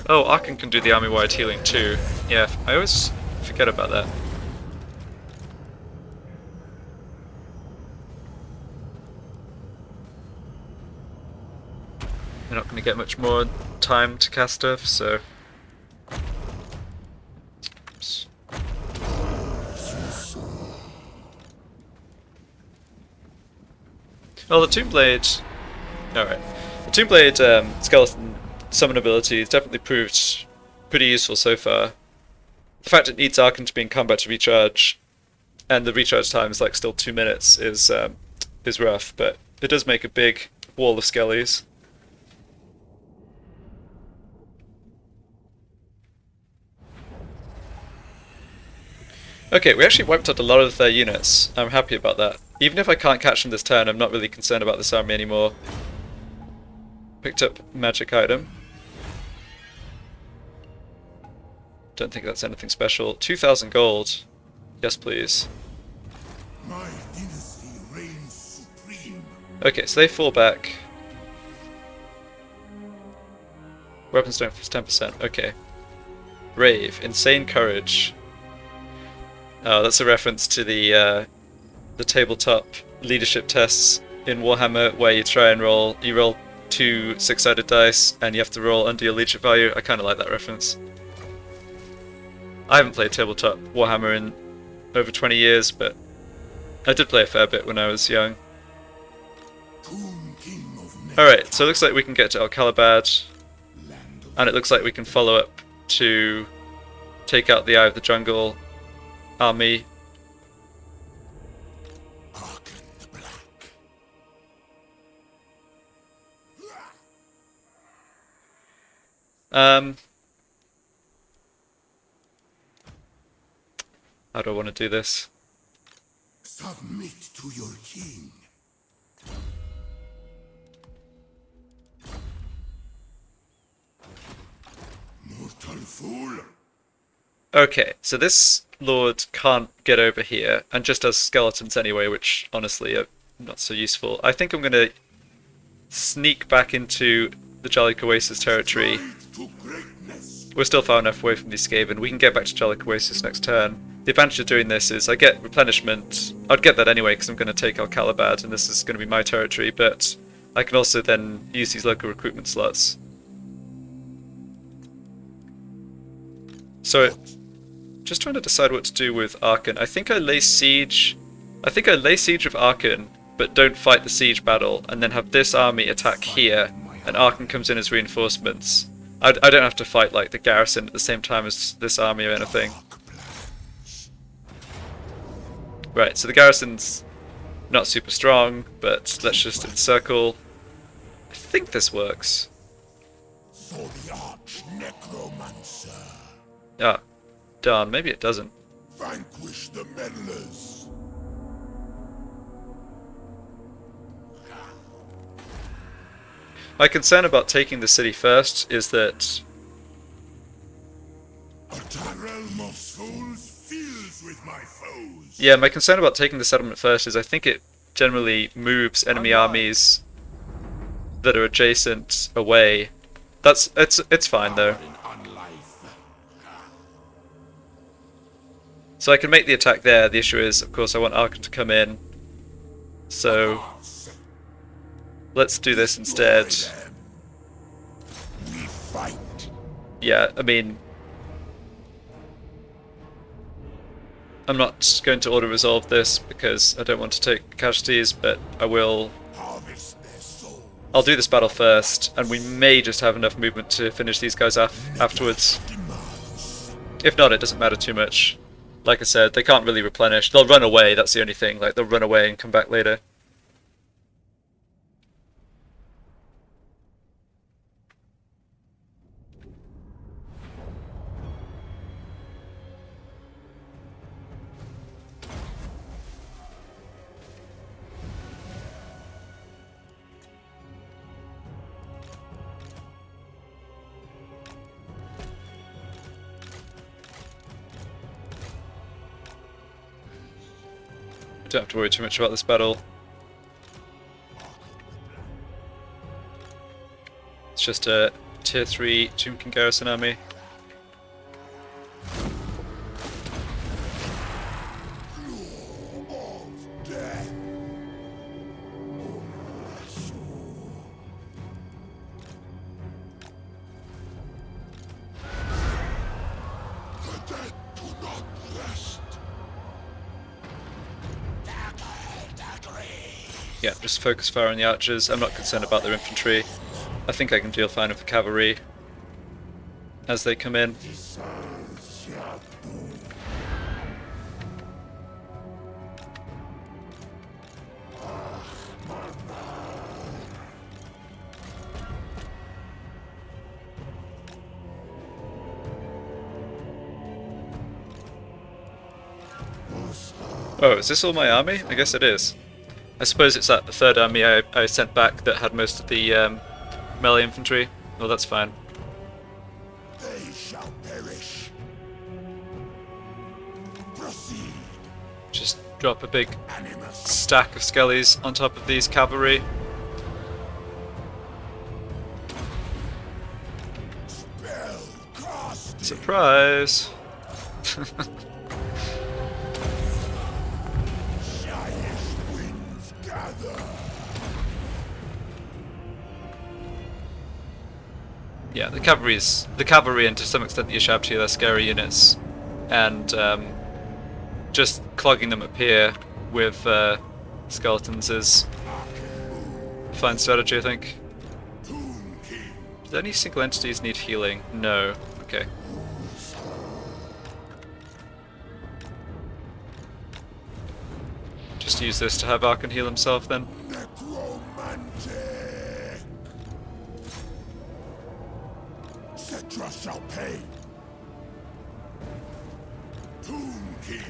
Oh, Arkhan can do the army-wide healing too. Yeah, I always forget about that. We're not going to get much more time to cast stuff, so... Oops. Well, the Tomb Blade... Alright. The Tomb Blade skeleton summon ability has definitely proved pretty useful so far. The fact it needs Arkhan to be in combat to recharge, and the recharge time is like still 2 minutes, is rough, but it does make a big wall of skellies. Okay, we actually wiped out a lot of their units. I'm happy about that. Even if I can't catch them this turn, I'm not really concerned about this army anymore. Picked up magic item. Don't think that's anything special. 2,000 gold. Yes, please. My dynasty reigns supreme. Okay, so they fall back. Weapon strength is 10%. Okay. Brave. Insane courage. Oh, that's a reference to the tabletop leadership tests in Warhammer, where you try and roll 2 6-sided dice, and you have to roll under your leadership value. I kind of like that reference. I haven't played tabletop Warhammer in over 20 years, but I did play a fair bit when I was young. Alright, so it looks like we can get to Alcalabad, and it looks like we can follow up to take out the Eye of the Jungle army. Arkhan the Black. How do I want to do this? Submit to your king. Mortal fool. Okay, so this lord can't get over here, and just has skeletons anyway, which honestly are not so useful. I think I'm going to sneak back into the Jalik Oasis territory. To greatness. We're still far enough away from the Skaven. We can get back to Jalik Oasis next turn. The advantage of doing this is I get replenishment. I'd get that anyway because I'm going to take Alcalabad, and this is going to be my territory, but I can also then use these local recruitment slots. So, just trying to decide what to do with Arkhan. I think I lay siege of Arkhan, but don't fight the siege battle, and then have this army attack here, and Arkhan comes in as reinforcements. I don't have to fight like the garrison at the same time as this army or anything. Right, so the garrison's not super strong, but let's just encircle. I think this works. For the arch necromancer. Ah, darn, maybe it doesn't. Vanquish the meddlers. My concern about taking the city first is that... A realm of souls fills with my foes. Yeah, my concern about taking the settlement first is I think it generally moves enemy armies that are adjacent away. It's fine though. So I can make the attack there. The issue is, of course, I want Arkhan to come in. So let's do this instead. We fight. Yeah, I mean, I'm not going to auto-resolve this because I don't want to take casualties, but I will. Harvest their souls. I'll do this battle first, and we may just have enough movement to finish these guys off afterwards. If not, it doesn't matter too much. Like I said, they can't really replenish. They'll run away, that's the only thing. Like, they'll run away and come back later. Don't have to worry too much about this battle. It's just a tier 3 Tomb King garrison army. Yeah, just focus fire on the archers. I'm not concerned about their infantry. I think I can deal fine with the cavalry as they come in. Oh, is this all my army? I guess it is. I suppose it's that third army I sent back that had most of the melee infantry. Well, that's fine. They shall perish. Proceed. Just drop a big Animus. stack of skellies on top of these cavalry. Spell cast. Surprise! Giant winds gather. Yeah, the cavalry and to some extent the Ushabti, they're scary units, and just clogging them up here with skeletons is a fine strategy, I think. Tomb King. Do any single entities need healing? No. Okay. Just use this to have Arkhan heal himself then. Necromantic. Cetra shall pay. Tomb King.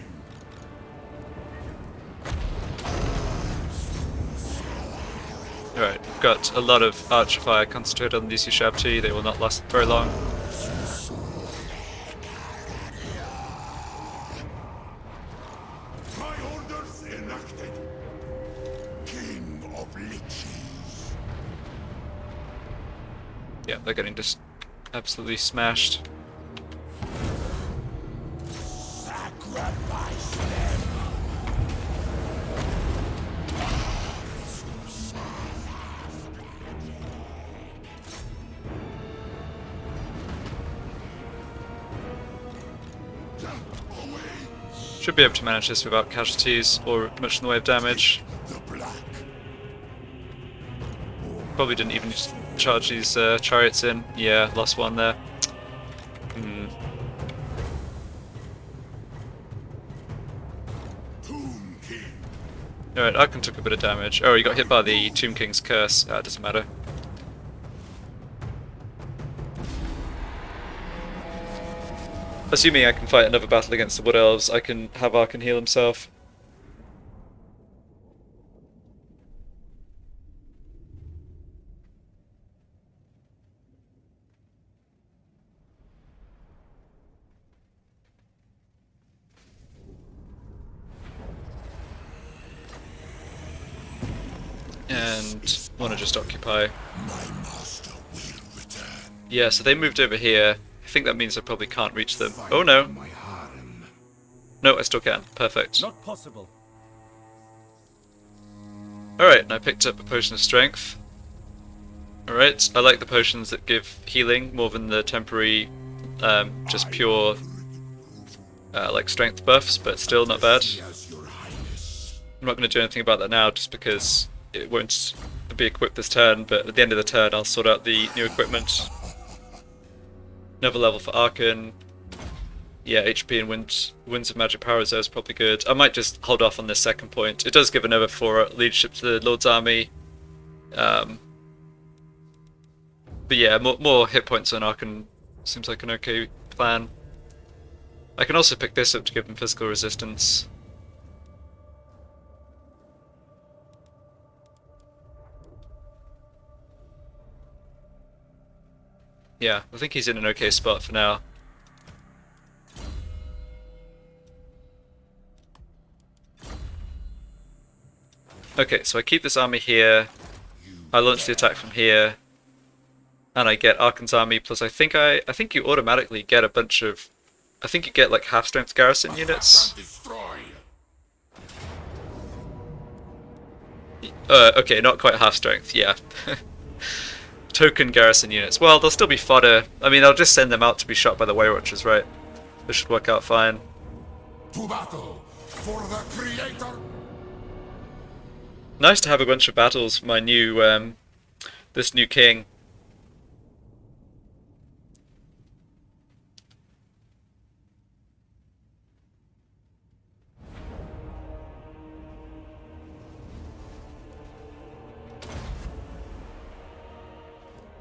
Alright, got a lot of archer fire concentrated on these Ushabti, they will not last very long. My orders enacted. King of Liches. Yeah, they're getting just absolutely smashed. Sacrifice them. Should be able to manage this without casualties or much in the way of damage. The black. Probably didn't even charge these chariots in. Yeah, lost one there. Tomb King. Alright, Arkhan took a bit of damage. Oh, he got hit by the Tomb King's curse. It doesn't matter. Assuming I can fight another battle against the Wood Elves, I can have Arkhan heal himself. And want to just occupy. My master will return. Yeah, so they moved over here. I think that means I probably can't reach them. Oh no! My harem. No, I still can. Perfect. Not possible. Alright, and I picked up a potion of strength. Alright, I like the potions that give healing more than the temporary, just pure, like strength buffs, but still not bad. Yes, your highness. I'm not going to do anything about that now, just because it won't be equipped this turn, but at the end of the turn I'll sort out the new equipment. Another level for Arkhan. Yeah, HP and Winds of Magic Power Reserve is probably good. I might just hold off on this second point. It does give another 4 leadership to the Lord's army. But yeah, more hit points on Arkhan seems like an okay plan. I can also pick this up to give him physical resistance. Yeah, I think he's in an okay spot for now. Okay, so I keep this army here. I launch the attack from here. and I get Arkhan's army. Plus, I think you automatically get a bunch of. I think you get like half strength garrison units. Okay, not quite half strength. Yeah. Token garrison units. Well, they'll still be fodder. I mean, I'll just send them out to be shot by the Waywatchers, right? This should work out fine. To battle for the Creator. Nice to have a bunch of battles for my new, this new king.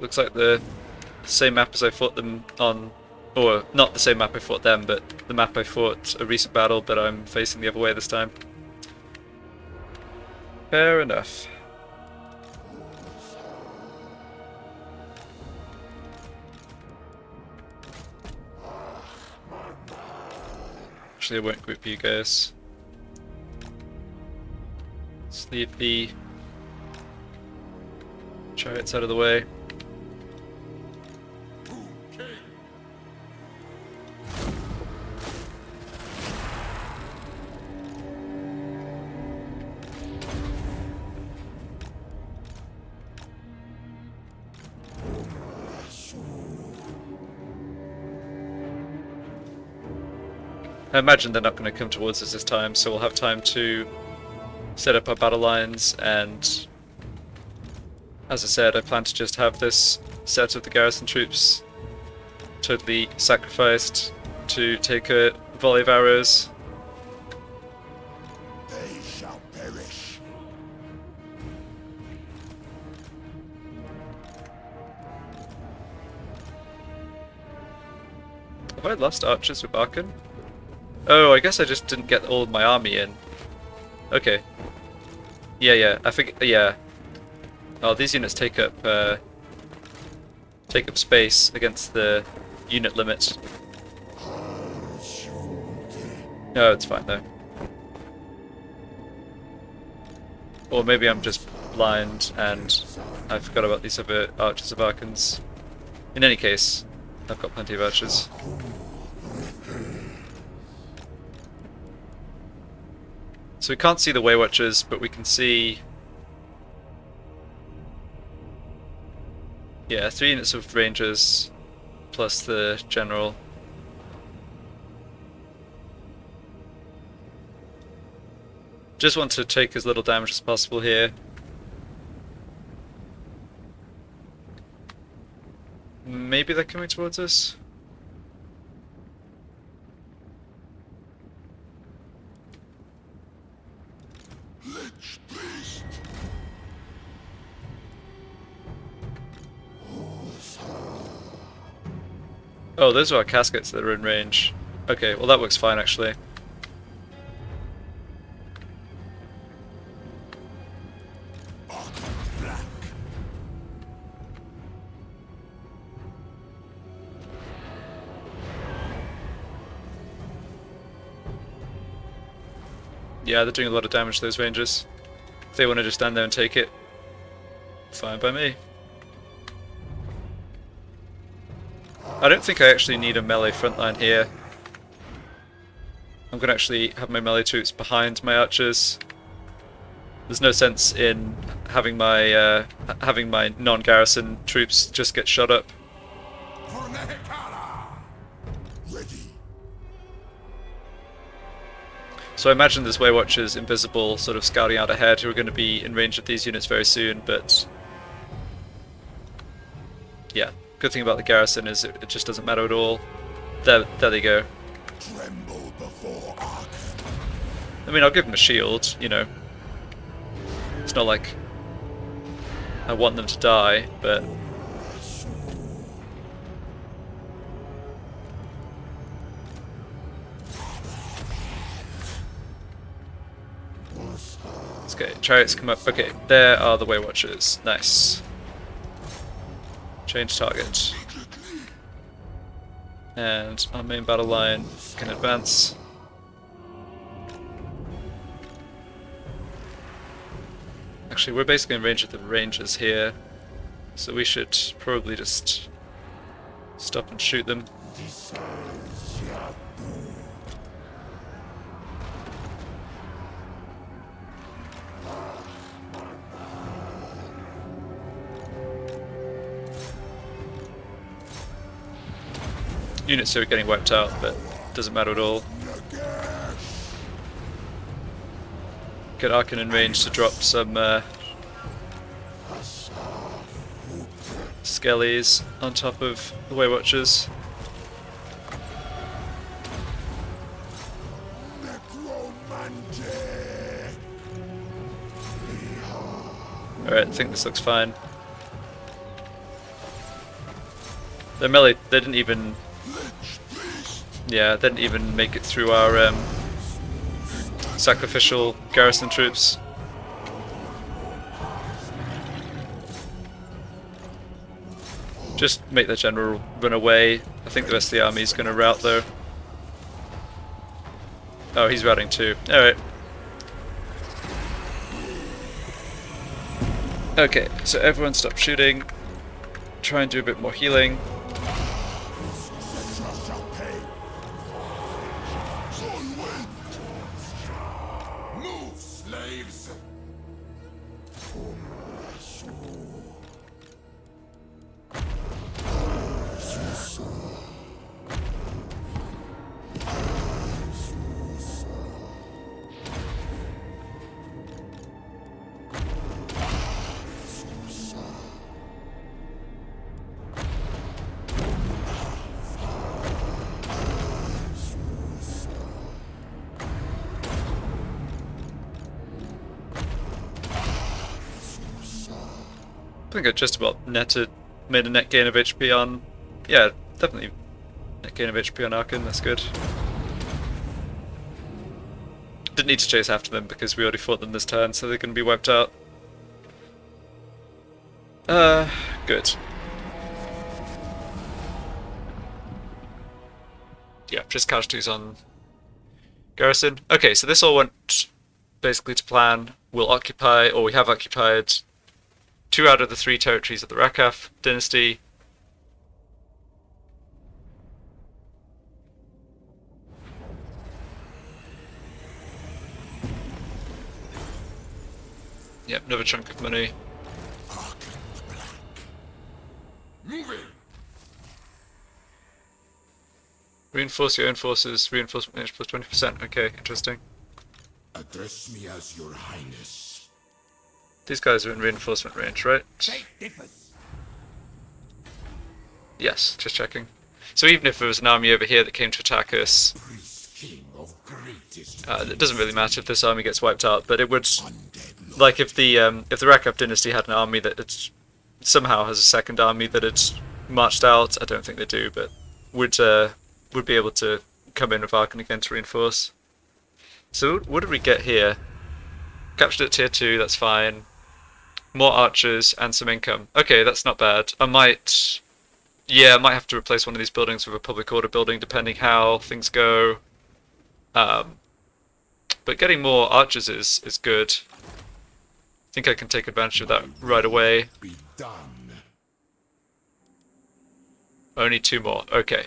Looks like the same map as I fought them on, or not the same map I fought them, but the map I fought a recent battle, but I'm facing the other way this time. Fair enough. Actually, I won't group you guys. Let's leave the chariots out of the way. I imagine they're not going to come towards us this time, so we'll have time to set up our battle lines, and as I said, I plan to just have this set of the garrison troops totally sacrificed to take a volley of arrows. They shall perish. Have I lost archers with Arkhan? Oh, I guess I just didn't get all of my army in. Okay. Yeah, I think, yeah. Oh, these units take up space against the unit limit. No, it's fine though. Or maybe I'm just blind and I forgot about these other archers of Arkhan's. In any case, I've got plenty of archers. So we can't see the Waywatchers, but we can see... yeah, 3 units of Rangers, plus the General. Just want to take as little damage as possible here. Maybe they're coming towards us? Oh, those are our caskets that are in range. Okay, well that works fine actually. Yeah, they're doing a lot of damage to those rangers. If they want to just stand there and take it, fine by me. I don't think I actually need a melee frontline here. I'm going to actually have my melee troops behind my archers. There's no sense in having my non-garrison troops just get shot up. Ready. So I imagine there's Waywatchers invisible, sort of scouting out ahead, who are going to be in range of these units very soon, but... yeah. Good thing about the garrison is it just doesn't matter at all. There they go. Tremble before Arkhan. I mean, I'll give them a shield, you know. It's not like I want them to die, but... okay, chariots come up. Okay, there are the Waywatchers. Nice. Change target. And our main battle line can advance. Actually, we're basically in range of the Rangers here. So we should probably just stop and shoot them. Units are getting wiped out, but doesn't matter at all. Get Arkhan in range to drop some skellies on top of the Way Watchers. Alright, I think this looks fine. Their melee, they didn't even... Yeah, they didn't even make it through our sacrificial garrison troops. Just make the general run away. I think the rest of the army is going to rout though. Oh, he's routing too. Alright. Okay, so everyone stop shooting. Try and do a bit more healing. Move, slaves! I think I just about made a net gain of HP on... Yeah, definitely net gain of HP on Arkhan, that's good. Didn't need to chase after them because we already fought them this turn, so they're going to be wiped out. Good. Yeah, just casualties on garrison. Okay, so this all went basically to plan. We'll occupy, or we have occupied, 2 out of the 3 territories of the Rakaf dynasty. Yep, another chunk of money. Moving! Reinforce your own forces, reinforcement range plus 20%. Okay, interesting. Address me as your highness. These guys are in reinforcement range, right? Take differs. Yes, just checking. So even if there was an army over here that came to attack us, Priest king of greatest it doesn't really matter if this army gets wiped out, but it would... undead Like if the Rakaf dynasty had an army that somehow has a second army that it's marched out, I don't think they do, but would be able to come in with Arkhan again to reinforce. So what did we get here? Captured at tier 2, that's fine. More archers and some income. Okay, that's not bad. I might have to replace one of these buildings with a public order building depending how things go. But getting more archers is good. I think I can take advantage of that right away. be done. Only 2 more. Okay.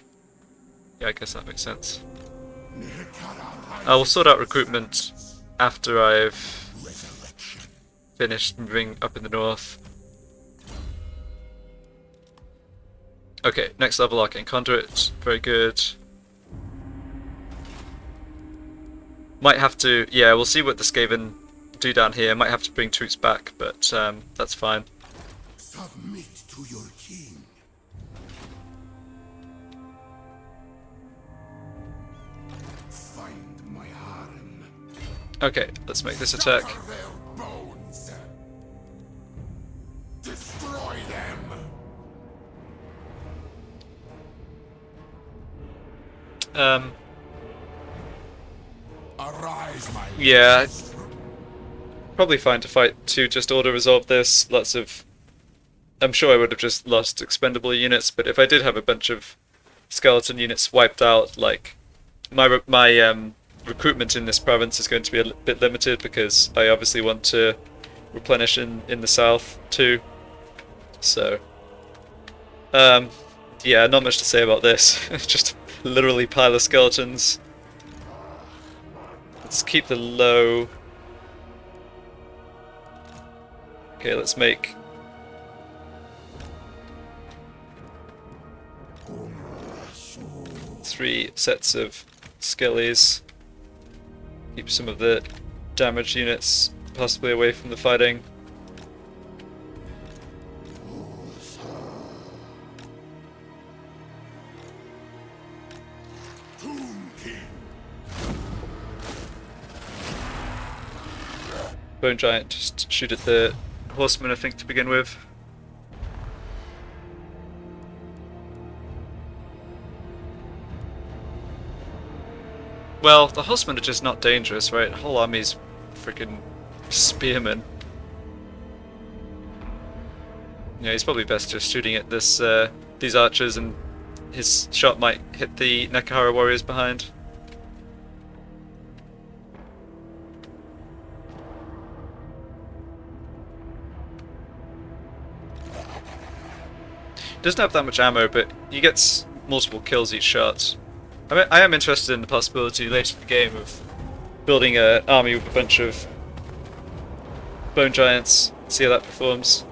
Yeah, I guess that makes sense. I will sort out recruitment after I've finished moving up in the north. Okay, next level Arcane Conduit. Very good. Might have to... Yeah, we'll see what the Skaven do down here. Might have to bring troops back, but that's fine. Submit to your king. Find my harem. Okay, let's make this attack. Shatter their bones. Destroy them. Arise, my Yeah, probably fine to fight to just auto resolve this. I'm sure I would have just lost expendable units, but if I did have a bunch of skeleton units wiped out, like my recruitment in this province is going to be a bit limited because I obviously want to replenish in the south too. So, yeah, not much to say about this. Just literally pile of skeletons. Let's keep the low. Okay, let's make 3 sets of skellies. Keep some of the damaged units possibly away from the fighting. Bone Giant, just shoot at the horsemen, I think, to begin with. Well, the horsemen are just not dangerous, right? The whole army's freaking spearmen. Yeah, he's probably best just shooting at this these archers, and his shot might hit the Nekahara warriors behind. Doesn't have that much ammo, but he gets multiple kills each shot. I mean, I am interested in the possibility later in the game of building an army with a bunch of bone giants, see how that performs.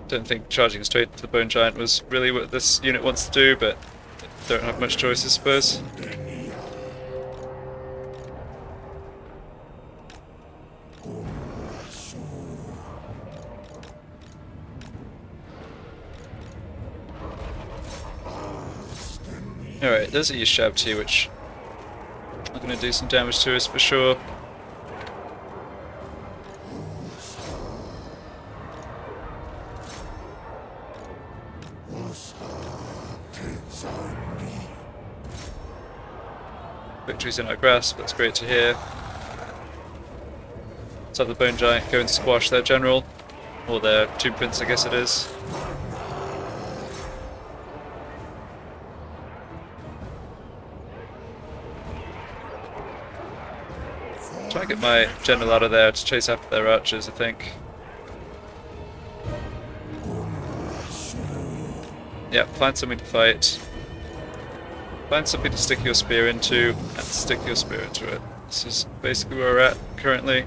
Don't think charging straight to the bone giant was really what this unit wants to do, but don't have much choice, I suppose. Alright, there's a Yushabti, which are going to do some damage to us for sure. Victory's in our grasp, that's great to hear. Let's have the Bone Giant go and squash their general, or their Tomb Prince, I guess it is. Try and get my general out of there to chase after their archers, I think. Yep, find something to fight. Find something to stick your spear into, and stick your spear into it. This is basically where we're at currently.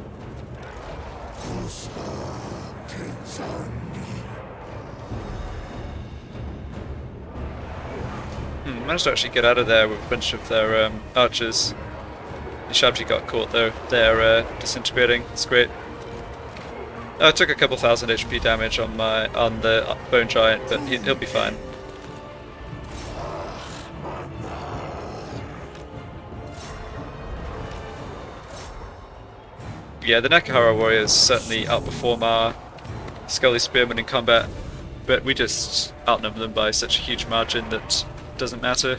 Managed to actually get out of there with a bunch of their archers. The Shabji got caught though. They're disintegrating. It's great. I took a couple thousand HP damage on the Bone Giant, but he'll be fine. Yeah, the Nekahara warriors certainly outperform our Scully Spearmen in combat, but we just outnumber them by such a huge margin that it doesn't matter.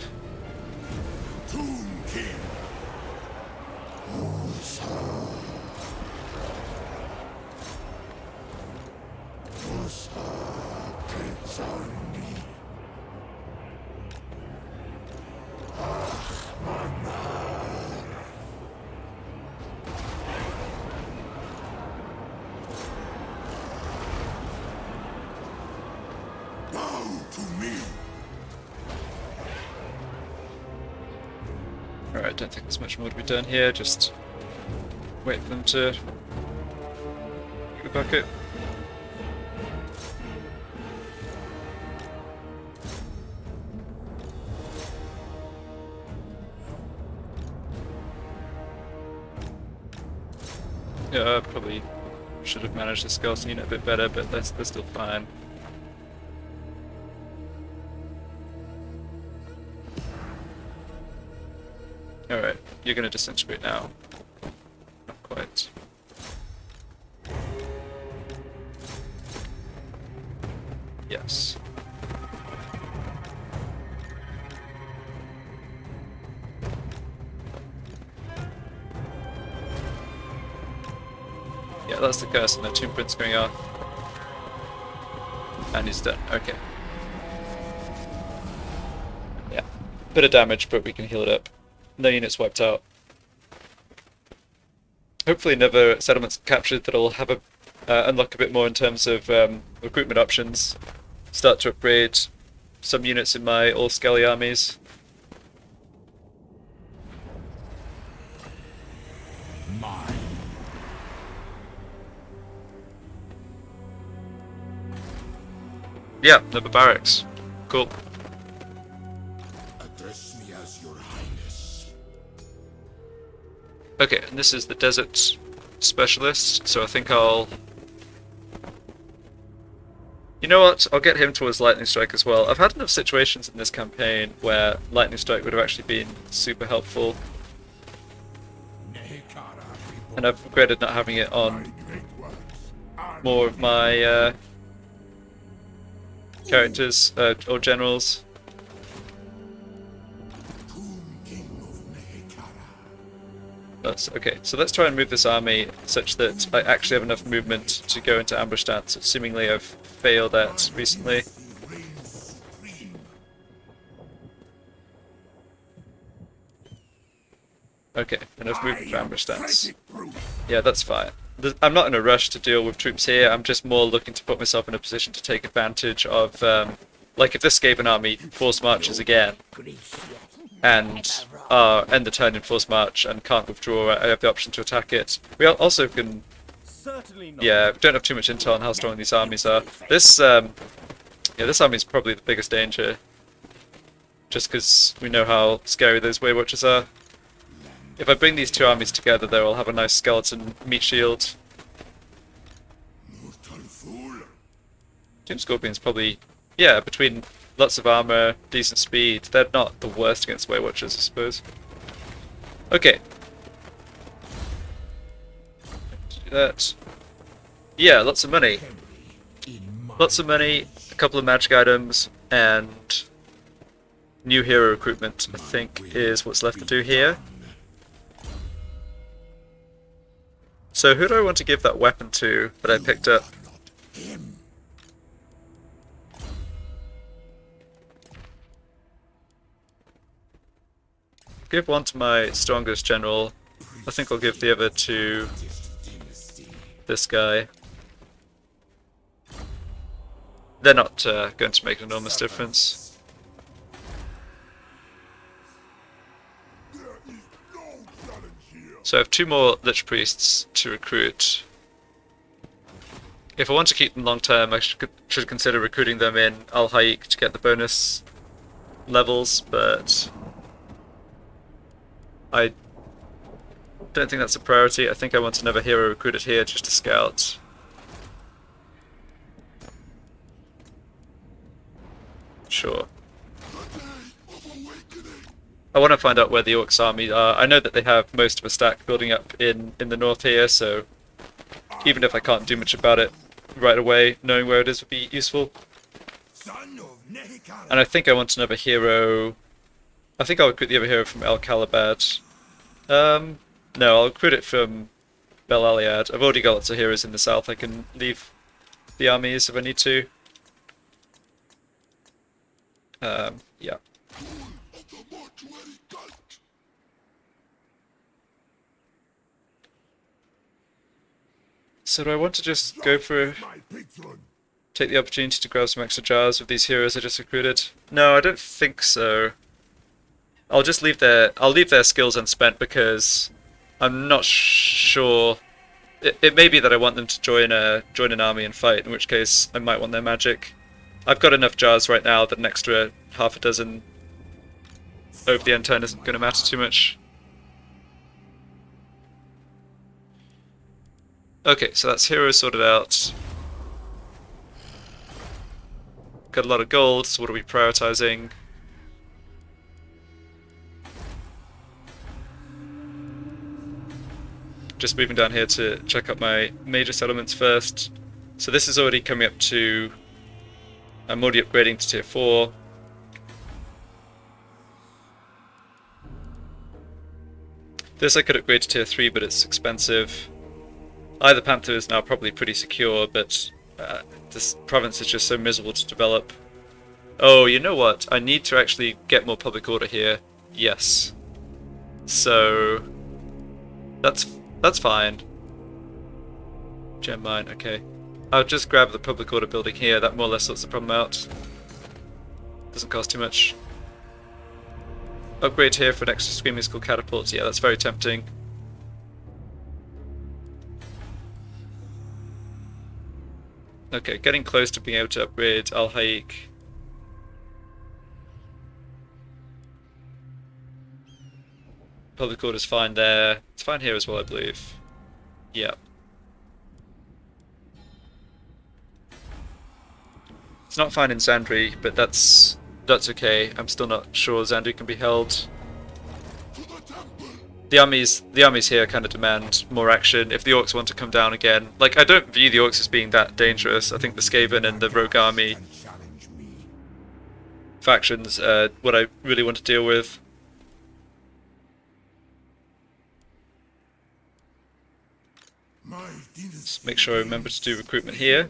Alright, don't think there's much more to be done here, just wait for them to go back up. Yeah, I probably should have managed the skeleton unit a bit better, but they're still fine. Alright, you're gonna disintegrate now. Not quite. Yeah, that's the curse, and the tomb print's going off. And he's done. Okay. Yeah. Bit of damage, but we can heal it up. No units wiped out. Hopefully another settlement's captured that'll have a unlock a bit more in terms of recruitment options. Start to upgrade some units in my all-skelly armies. Mine. Yeah, another barracks. Cool. Address me as your highness. Okay, and this is the desert specialist, so I think I'll... You know what? I'll get him towards Lightning Strike as well. I've had enough situations in this campaign where Lightning Strike would have actually been super helpful. And I've regretted not having it on more of my characters or generals. That's okay. So let's try and move this army such that I actually have enough movement to go into ambush stance. Seemingly I've failed at recently. Okay, enough movement for ambush stance. Yeah, that's fine. I'm not in a rush to deal with troops here. I'm just more looking to put myself in a position to take advantage of, like if this Skaven army force marches again, and end the turn in force march and can't withdraw, I have the option to attack it. We also can... Certainly not. Yeah, we don't have too much intel on how strong these armies are. This, yeah, this army is probably the biggest danger. Just because we know how scary those Way Watchers are. If I bring these two armies together, though, I'll have a nice skeleton meat shield. Tomb Scorpion's probably, yeah, between lots of armor, decent speed. They're not the worst against Way Watchers, I suppose. Okay. Do that. Yeah, lots of money. Lots of money, a couple of magic items, and new hero recruitment, I think, is what's left to do here. So who do I want to give that weapon to that I picked up? Give one to my strongest general. I think I'll give the other to this guy. They're not going to make an enormous difference. So I have two more Lich Priests to recruit. If I want to keep them long term, I should consider recruiting them in Al Haik to get the bonus levels, but I don't think that's a priority. I think I want another hero recruited here just to scout. Sure. I want to find out where the Orcs army are. I know that they have most of a stack building up in the north here, so even if I can't do much about it right away, knowing where it is would be useful. And I think I want another hero. I think I'll recruit the other hero from El Calabad. No, I'll recruit it from Bel Aliad. I've already got lots of heroes in the south. I can leave the armies if I need to. Yeah. So do I want to just go for... take the opportunity to grab some extra jars with these heroes I just recruited? No, I don't think so. I'll just leave their skills unspent because I'm not sure. It may be that I want them to join an army and fight, in which case I might want their magic. I've got enough jars right now that an extra half a dozen over the end turn isn't going to matter too much. Okay, so that's heroes sorted out. Got a lot of gold, so what are we prioritizing? Just moving down here to check out my major settlements first. So this is already coming up to... I'm already upgrading to tier 4. This I could upgrade to tier 3, but it's expensive. Either Panther is now probably pretty secure, but this province is just so miserable to develop. Oh, you know what? I need to actually get more public order here. Yes. So that's fine. Gem mine, okay. I'll just grab the public order building here. That more or less sorts the problem out. Doesn't cost too much. Upgrade here for an extra screaming skull catapults. Yeah, that's very tempting. Okay, getting close to being able to upgrade Al Haik. Public order's fine there. It's fine here as well, I believe. Yeah. It's not fine in Zandri, but that's okay. I'm still not sure Zandri can be held. The armies here kind of demand more action. If the Orcs want to come down again, like, I don't view the Orcs as being that dangerous. I think the Skaven and the Rogue Army factions are what I really want to deal with. Just make sure I remember to do recruitment here.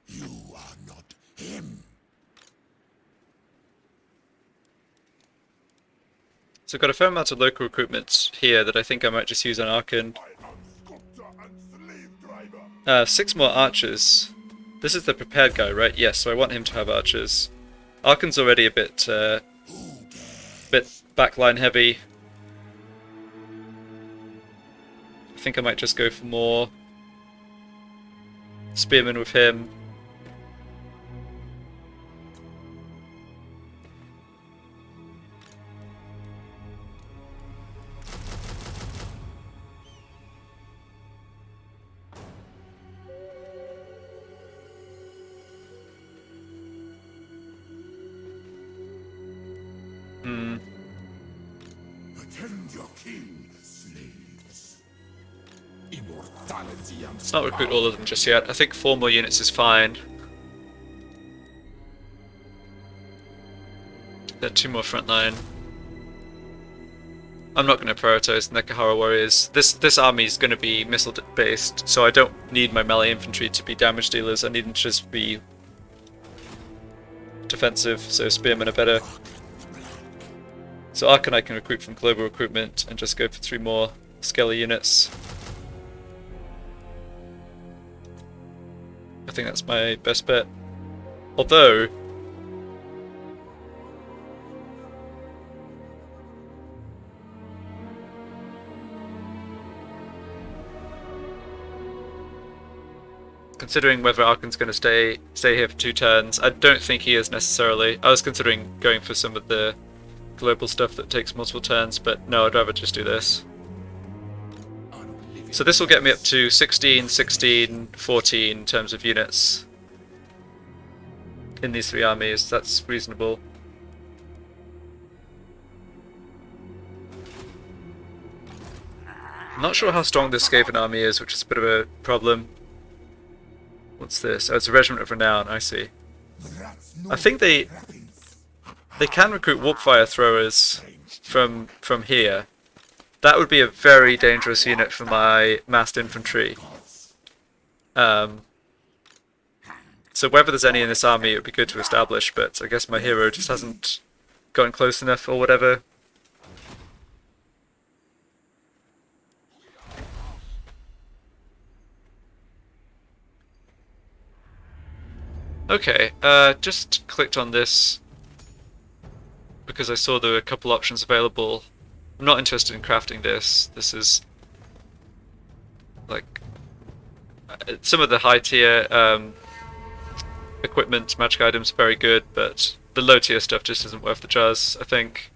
You are not him. So I've got a fair amount of local recruitment here that I think I might just use on Arkhan. 6 more archers. This is the prepared guy, right? Yes, so I want him to have archers. Arkhan's already a bit backline heavy. I think I might just go for more spearmen with him. Attend your king, slaves. Immortality and Let's not recruit all of them just yet. I think 4 more units is fine. Then 2 more frontline. I'm not going to prioritize the Nekahara warriors. This army is going to be missile based, so I don't need my melee infantry to be damage dealers. I need them to just be defensive, so spearmen are better. So Arkhan I can recruit from global recruitment and just go for 3 more scaly units. I think that's my best bet. Although considering whether Arkhan's going to stay here for 2 turns, I don't think he is necessarily. I was considering going for some of the global stuff that takes multiple turns, but no, I'd rather just do this. So this will get me up to 16, 16, 14 in terms of units in these 3 armies. That's reasonable. I'm not sure how strong this Skaven army is, which is a bit of a problem. What's this? Oh, it's a regiment of renown. I see. I think they can recruit warpfire throwers from here. That would be a very dangerous unit for my massed infantry. So whether there's any in this army, it would be good to establish, but I guess my hero just hasn't gotten close enough or whatever. Okay, just clicked on this because I saw there were a couple options available. I'm not interested in crafting this. This is like some of the high tier equipment, magic items are very good, but the low tier stuff just isn't worth the jazz, I think.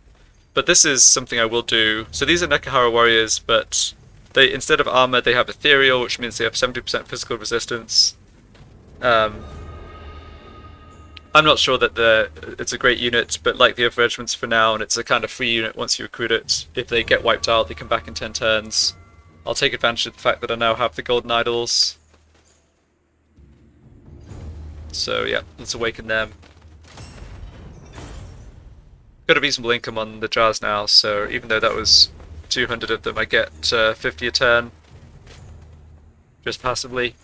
But this is something I will do. So these are Nekahara warriors, but they, instead of armor, they have ethereal, which means they have 70% physical resistance. I'm not sure that it's a great unit, but like the other regiments for now, and it's a kind of free unit once you recruit it. If they get wiped out, they come back in 10 turns. I'll take advantage of the fact that I now have the golden idols. So yeah, let's awaken them. got a reasonable income on the jars now, so even though that was 200 of them, I get 50 a turn. Just passively.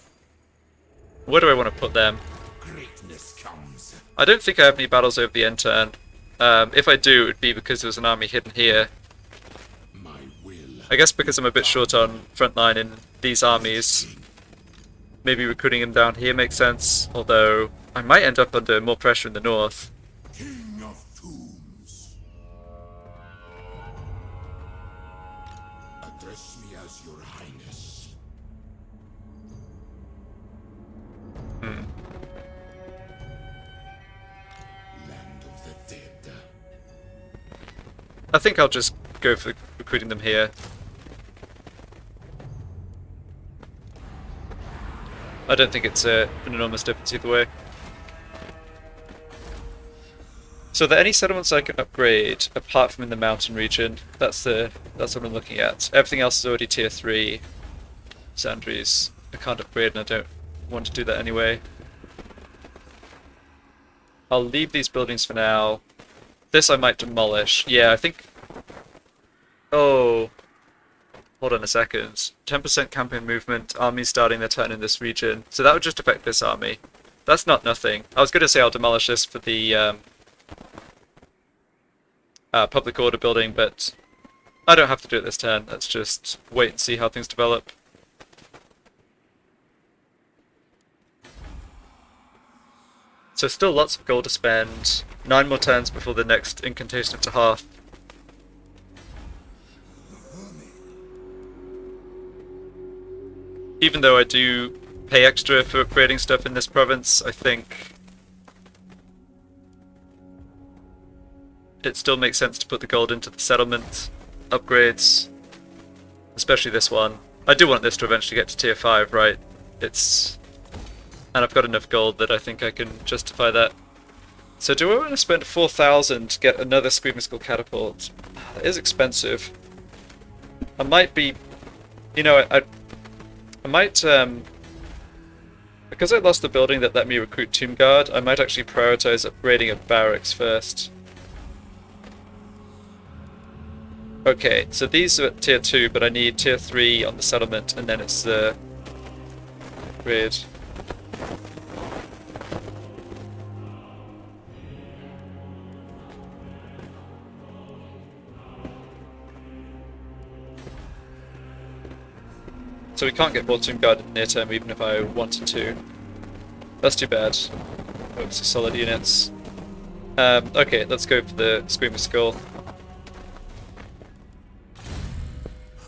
Where do I want to put them? Greatness comes. I don't think I have any battles over the end turn. If I do, it would be because there's an army hidden here. My will. I guess because I'm a bit short on frontline in these armies, maybe recruiting them down here makes sense, although I might end up under more pressure in the north. King of Tombs. Address me as your highness. Land of the dead. I think I'll just go for recruiting them here. I don't think it's an enormous difference either way. So are there any settlements I can upgrade apart from in the mountain region? That's what I'm looking at. Everything else is already tier 3. Sandries I can't upgrade and I don't want to do that anyway. I'll leave these buildings for now. This I might demolish. Yeah, I think... Oh... Hold on a second. 10% campaign movement, armies starting their turn in this region. So that would just affect this army. That's not nothing. I was going to say I'll demolish this for the public order building, but I don't have to do it this turn. Let's just wait and see how things develop. So still lots of gold to spend. 9 more turns before the next incantation of Tahath. Even though I do pay extra for upgrading stuff in this province, I think it still makes sense to put the gold into the settlement upgrades, especially this one. I do want this to eventually get to tier 5, right? And I've got enough gold that I think I can justify that. So do I want to spend 4,000 to get another Screaming Skull catapult? That is expensive. I might be... You know, I might, because I lost the building that let me recruit Tomb Guard, I might actually prioritize upgrading a barracks first. Okay, so these are at tier 2, but I need tier 3 on the settlement, and then it's the upgrade. So we can't get more Tomb Guard in the near term even if I wanted to. That's too bad. Those are solid units. Okay, let's go for the Screamer Skull.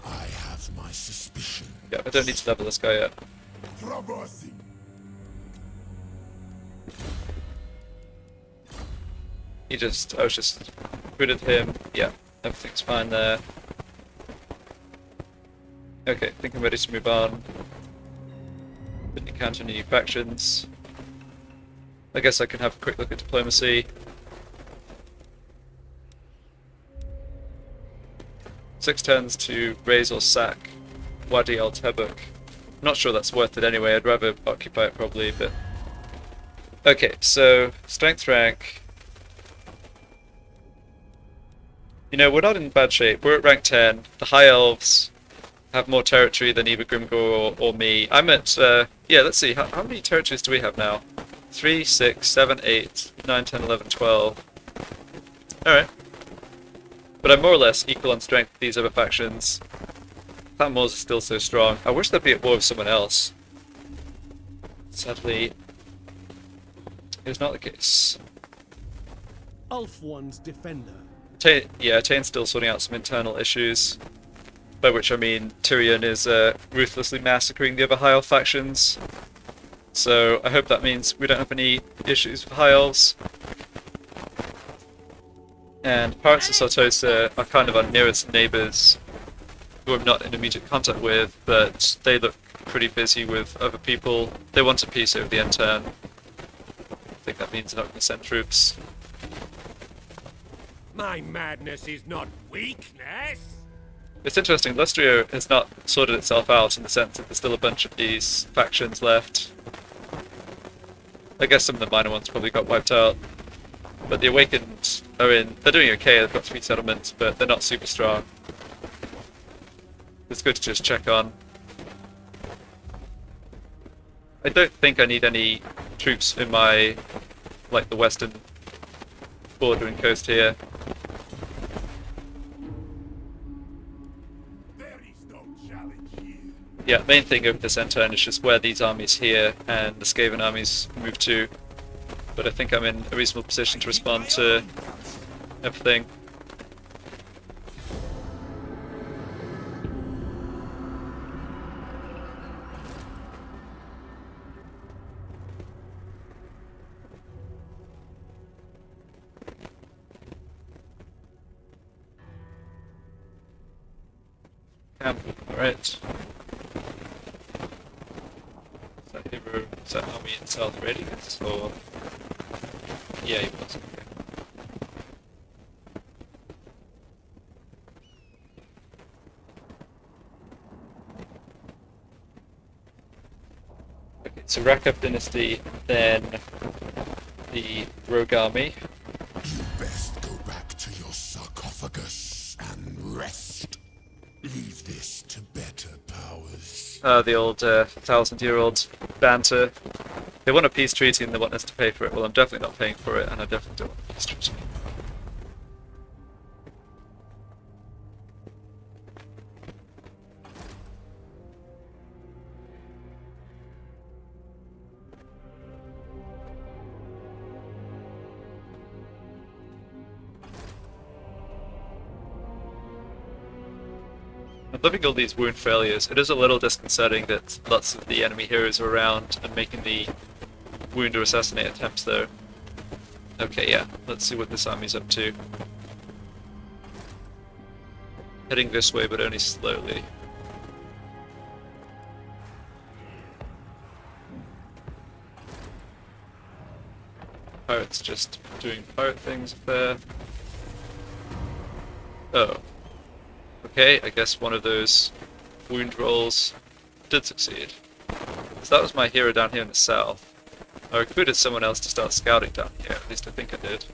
I have my suspicion. Yeah, I don't need to level this guy yet. Traversing. I was just rid of him. Yeah, everything's fine there. Okay, I think I'm ready to move on. Didn't encounter any new factions. I guess I can have a quick look at diplomacy. 6 turns to raise or sack Wadi al Tabuk. Not sure that's worth it anyway, I'd rather occupy it probably, but... Okay, so, strength rank. You know, we're not in bad shape. We're at rank 10. The High Elves have more territory than either Grimgor or me. I'm at, yeah, let's see, how many territories do we have now? 3, 6, 7, 8, 9, 10, 11, 12. Alright. But I'm more or less equal on strength with these other factions. Clan Moors is still so strong. I wish they'd be at war with someone else. Sadly, it's not the case. Ulf One's defender. Yeah, Tane's still sorting out some internal issues. By which I mean Tyrion is ruthlessly massacring the other High Elf factions. So I hope that means we don't have any issues with High Elves. And Pirates of Sartosa are kind of our nearest neighbours, who I'm not in immediate contact with, but they look pretty busy with other people. They want a peace over the end turn. I think that means they're not going to send troops. My madness is not weakness. It's interesting, Lustria has not sorted itself out in the sense that there's still a bunch of these factions left. I guess some of the minor ones probably got wiped out, but the Awakened I mean, they're doing okay, they've got 3 settlements, but they're not super strong. It's good to just check on. I don't think I need any troops in my, like, the western bordering coast here. There is no challenge here. Yeah, main thing over the center is just where these armies here and the Skaven armies move to. But I think I'm in a reasonable position to respond to everything. Camp, alright. Is that hero, is that army in South Radiance, or... Yeah, he was, okay. Okay, so Rakab Dynasty, then the Rogue Army. You best go back to your sarcophagus and rest. Leave this to better powers. The old 1,000-year-old banter. They want a peace treaty and they want us to pay for it. Well, I'm definitely not paying for it, and I definitely don't want a peace treaty. I'm loving all these wound failures. It is a little disconcerting that lots of the enemy heroes are around and making the wound or assassinate attempts though. Okay, yeah, let's see what this army's up to. Heading this way, but only slowly. Pirates just doing pirate things up there. Oh. Okay, I guess one of those wound rolls did succeed. So that was my hero down here in the south. I recruited someone else to start scouting down here, at least I think I did.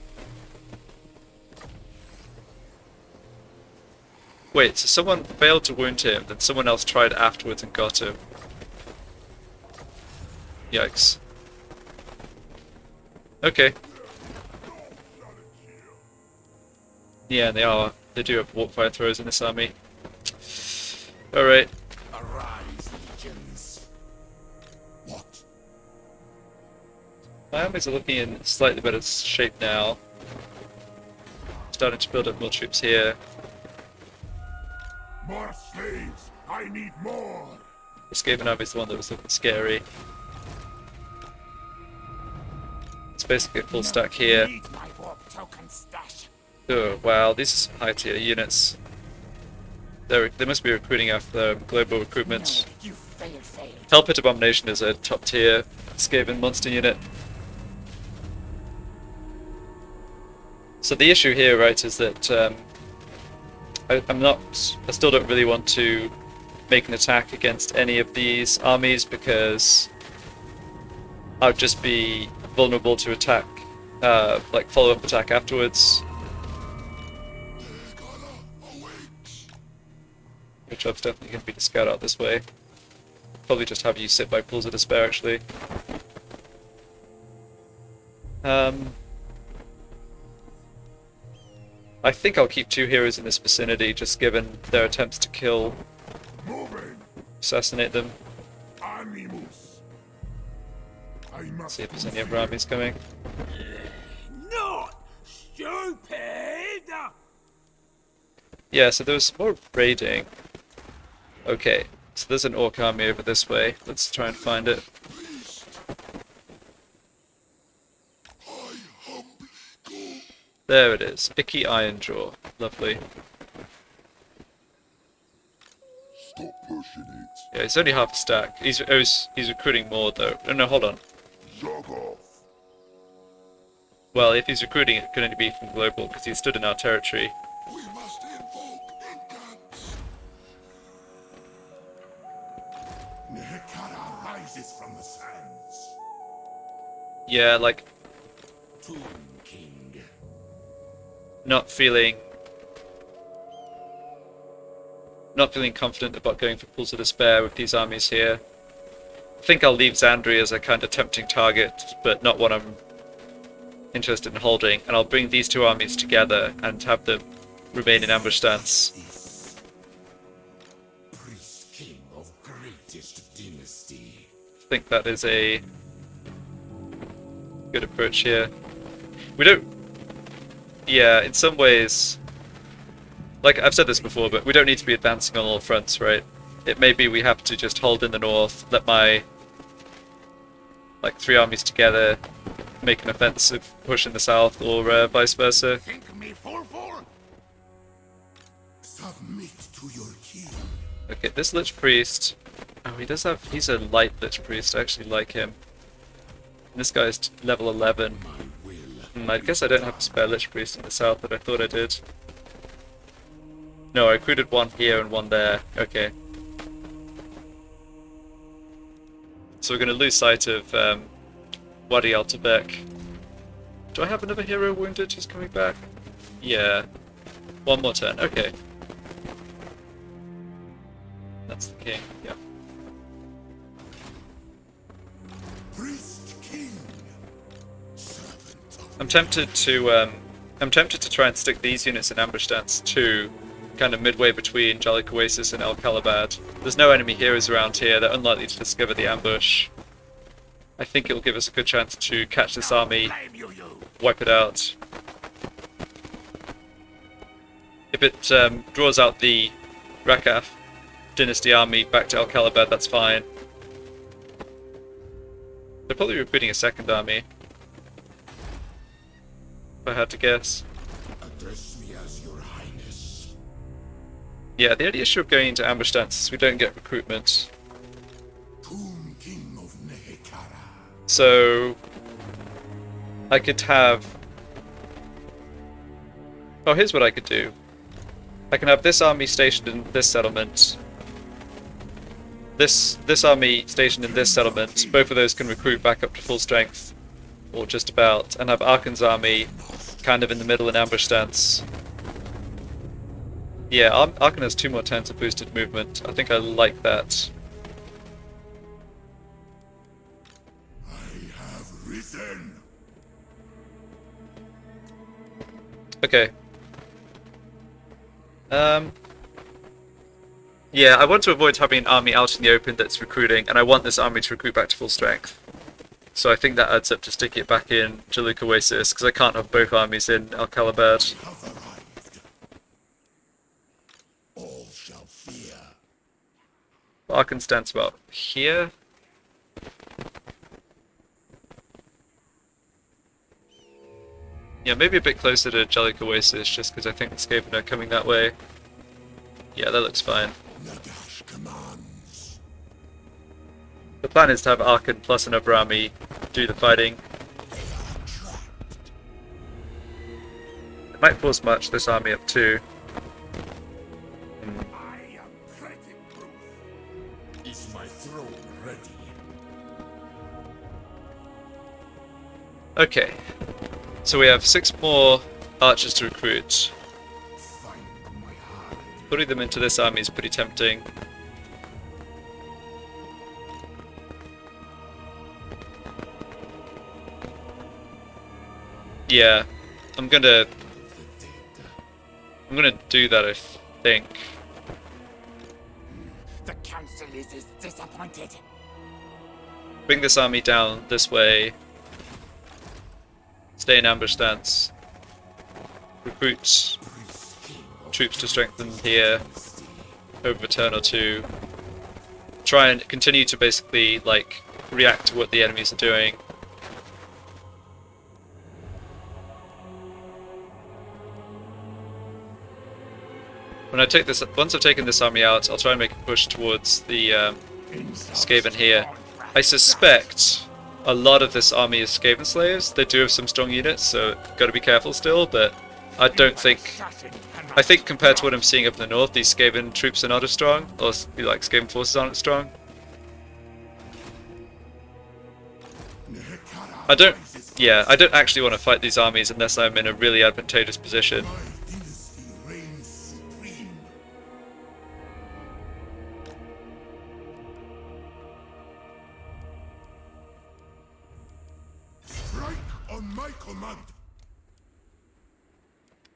Wait, so someone failed to wound him, then someone else tried afterwards and got him. Yikes. Okay. Yeah, and they do have warpfire throws in this army. Alright. Arise, legions. What? My armies are looking in slightly better shape now. Starting to build up more troops here. More slaves! I need more! The Skaven army is the one that was looking scary. It's basically a full stack here. Need my warp token stash. Oh wow, these are some high tier units. They must be recruiting after global recruitment. No, you failed. Hellpit Abomination is a top tier Skaven monster unit. So the issue here, right, is that I still don't really want to make an attack against any of these armies because I would just be vulnerable to attack, like follow-up attack afterwards. Your job's definitely going to be to scout out this way. Probably just have you sit by pools of despair, actually. I think I'll keep 2 heroes in this vicinity, just given their attempts to kill, Moving! assassinate them. Animus! I must See if there's any other armies coming. Not stupid! Yeah, so there was more raiding. Okay, so there's an orc army over this way. Let's try and find it. There it is. Icky Ironjaw. Lovely. Stop pushing it. Yeah, it's only half a stack. He's recruiting more though. Oh, no, hold on. Jog off. Well, if he's recruiting, it could only be from global because he stood in our territory. We must invoke Incans. Nehekara rises from the sands. Yeah, like Tomb King. not feeling confident about going for Pools of Despair with these armies here. I think I'll leave Zandri as a kind of tempting target, but not one I'm interested in holding, and I'll bring these two armies together and have them remain in ambush stance. Priest king of greatest dynasty. I think that is a good approach here. We don't... Yeah, in some ways... Like, I've said this before, but we don't need to be advancing on all fronts, right? It may be we have to just hold in the north, let my... like, 3 armies together make an offensive push in the south, or vice versa. Think me full. Submit to your king. Okay, this Lich Priest... Oh, he does have... He's a light Lich Priest, I actually like him. And this guy's level 11. My will. I guess I don't have a spare Lich Priest in the south, but I thought I did. No, I recruited one here and one there. Okay. So we're going to lose sight of Wadi Altabek. Do I have another hero wounded who's coming back? Yeah. One more turn. Okay. That's the king. Yeah. Priest king. Servant of I'm tempted to try and stick these units in ambush stance too, kind of midway between Jalik Oasis and El Kalabad. There's no enemy heroes around here, they're unlikely to discover the ambush. I think it'll give us a good chance to catch this army, wipe it out. If it draws out the Rakaf Dynasty army back to El Kalabad, that's fine. They're probably recruiting a second army, if I had to guess. address me as your highness. Yeah, the only issue of going into ambush stance is we don't get recruitment. Tomb king of Nehekara. So I could have... Oh, here's what I could do. I can have this army stationed in this settlement. This army stationed in this settlement. Both of those can recruit back up to full strength, or just about, and have Arkhan's army kind of in the middle in ambush stance. Yeah, Arkhan has 2 more turns of boosted movement. I think I like that. I have risen. Okay. Yeah, I want to avoid having an army out in the open that's recruiting, and I want this army to recruit back to full strength. So I think that adds up to sticking it back in Jaluk Oasis, because I can't have both armies in Al Kalabad. Have arrived. All shall fear. Arkhan stands about here. Yeah, maybe a bit closer to Jaluk Oasis, just because I think the Skaven are coming that way. Yeah, that looks fine. Nagash commands. The plan is to have Arkhan plus another army do the fighting. They are trapped. It might force march this army up too. I am threatened. Is my throne ready? Okay, so we have 6 more archers to recruit. Find my heart. Putting them into this army is pretty tempting. Yeah, I'm gonna do that, I think. The council is disappointed. Bring this army down this way. Stay in ambush stance. Recruit troops to strengthen here over a turn or 2. Try and continue to basically, like, react to what the enemies are doing. When I take this, once I've taken this army out, I'll try and make a push towards the Skaven here. I suspect a lot of this army is Skaven slaves. They do have some strong units, so got to be careful still. But I don't think. I think compared to what I'm seeing up in the north, these Skaven troops are not as strong, or like Skaven forces aren't as strong. I don't... Yeah, I don't actually want to fight these armies unless I'm in a really advantageous position. My dynasty reigns supreme. Strike on my command.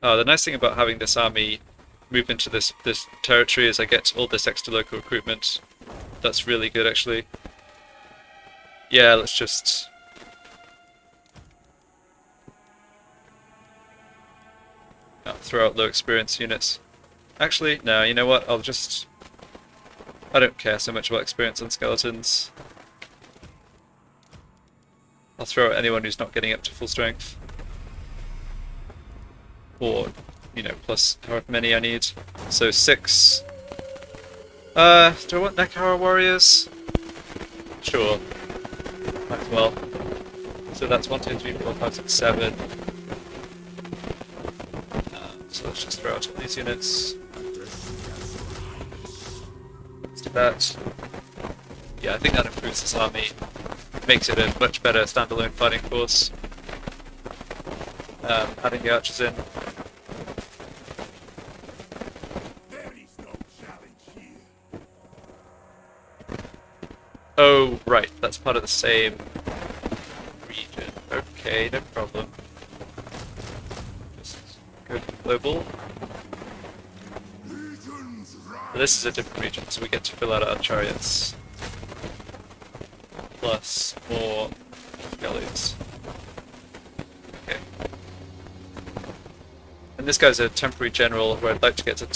Oh, the nice thing about having this army move into this territory is I get all this extra local recruitment. That's really good, actually. Yeah, let's just... throw out low experience units. Actually, no, you know what? I'll just... I don't care so much about experience on skeletons. I'll throw out anyone who's not getting up to full strength. Or, you know, plus however many I need. So 6. Do I want Nekahara warriors? Sure. Might as well. So that's 1, 2, 3, 4, 5, 6, 7. So let's just throw out all these units. Let's do that. Yeah, I think that improves this army. Makes it a much better standalone fighting force. Adding the archers in. There is no challenge here. Oh, right, that's part of the same region. Okay, no problem. Just go global. Legions rise. But this is a different region, so we get to fill out our chariots. Plus more galleys. Okay. And this guy's a temporary general who I'd like to get to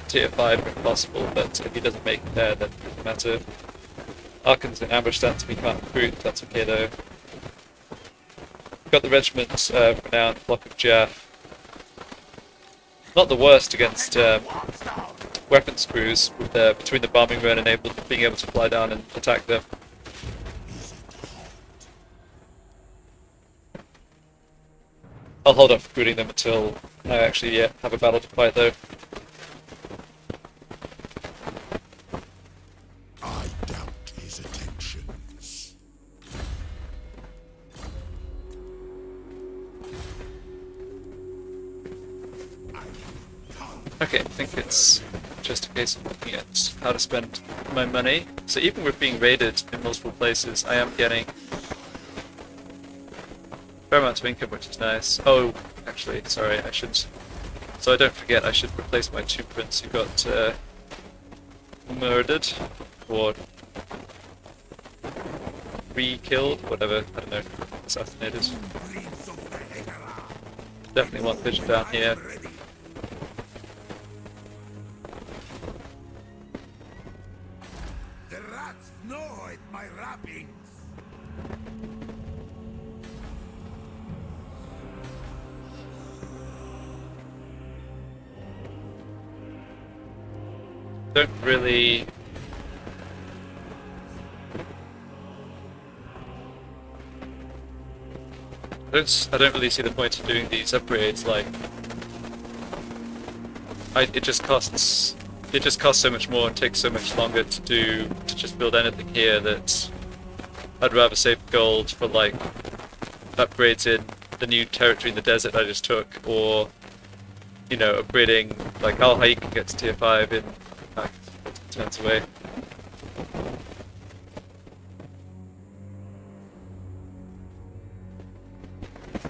tier 5 if possible, but if he doesn't make it there, then it doesn't matter. Arkhan's in ambush stance, we can't recruit, that's okay though. We've got the regiment renowned flock of Jaff. Not the worst against weapons crews, with between the bombing run and being able to fly down and attack them. I'll hold off recruiting them until I actually have a battle to fight though. I doubt his attentions. Okay, I think it's just a case of looking at how to spend my money. So even with being raided in multiple places, I am getting a fair amount of income, which is nice. Oh, actually, sorry, I should... So I don't forget, I should replace my 2 prints who got murdered, or re-killed, whatever, I don't know, assassinated. Definitely want vision down here. The rats gnaw at my wrappings. Don't really... I don't really see the point of doing these upgrades, like... it just costs so much more and takes so much longer to just build anything here that I'd rather save gold for like upgrades in the new territory in the desert I just took, or you know, upgrading like how high you can get to tier 5 in turns away.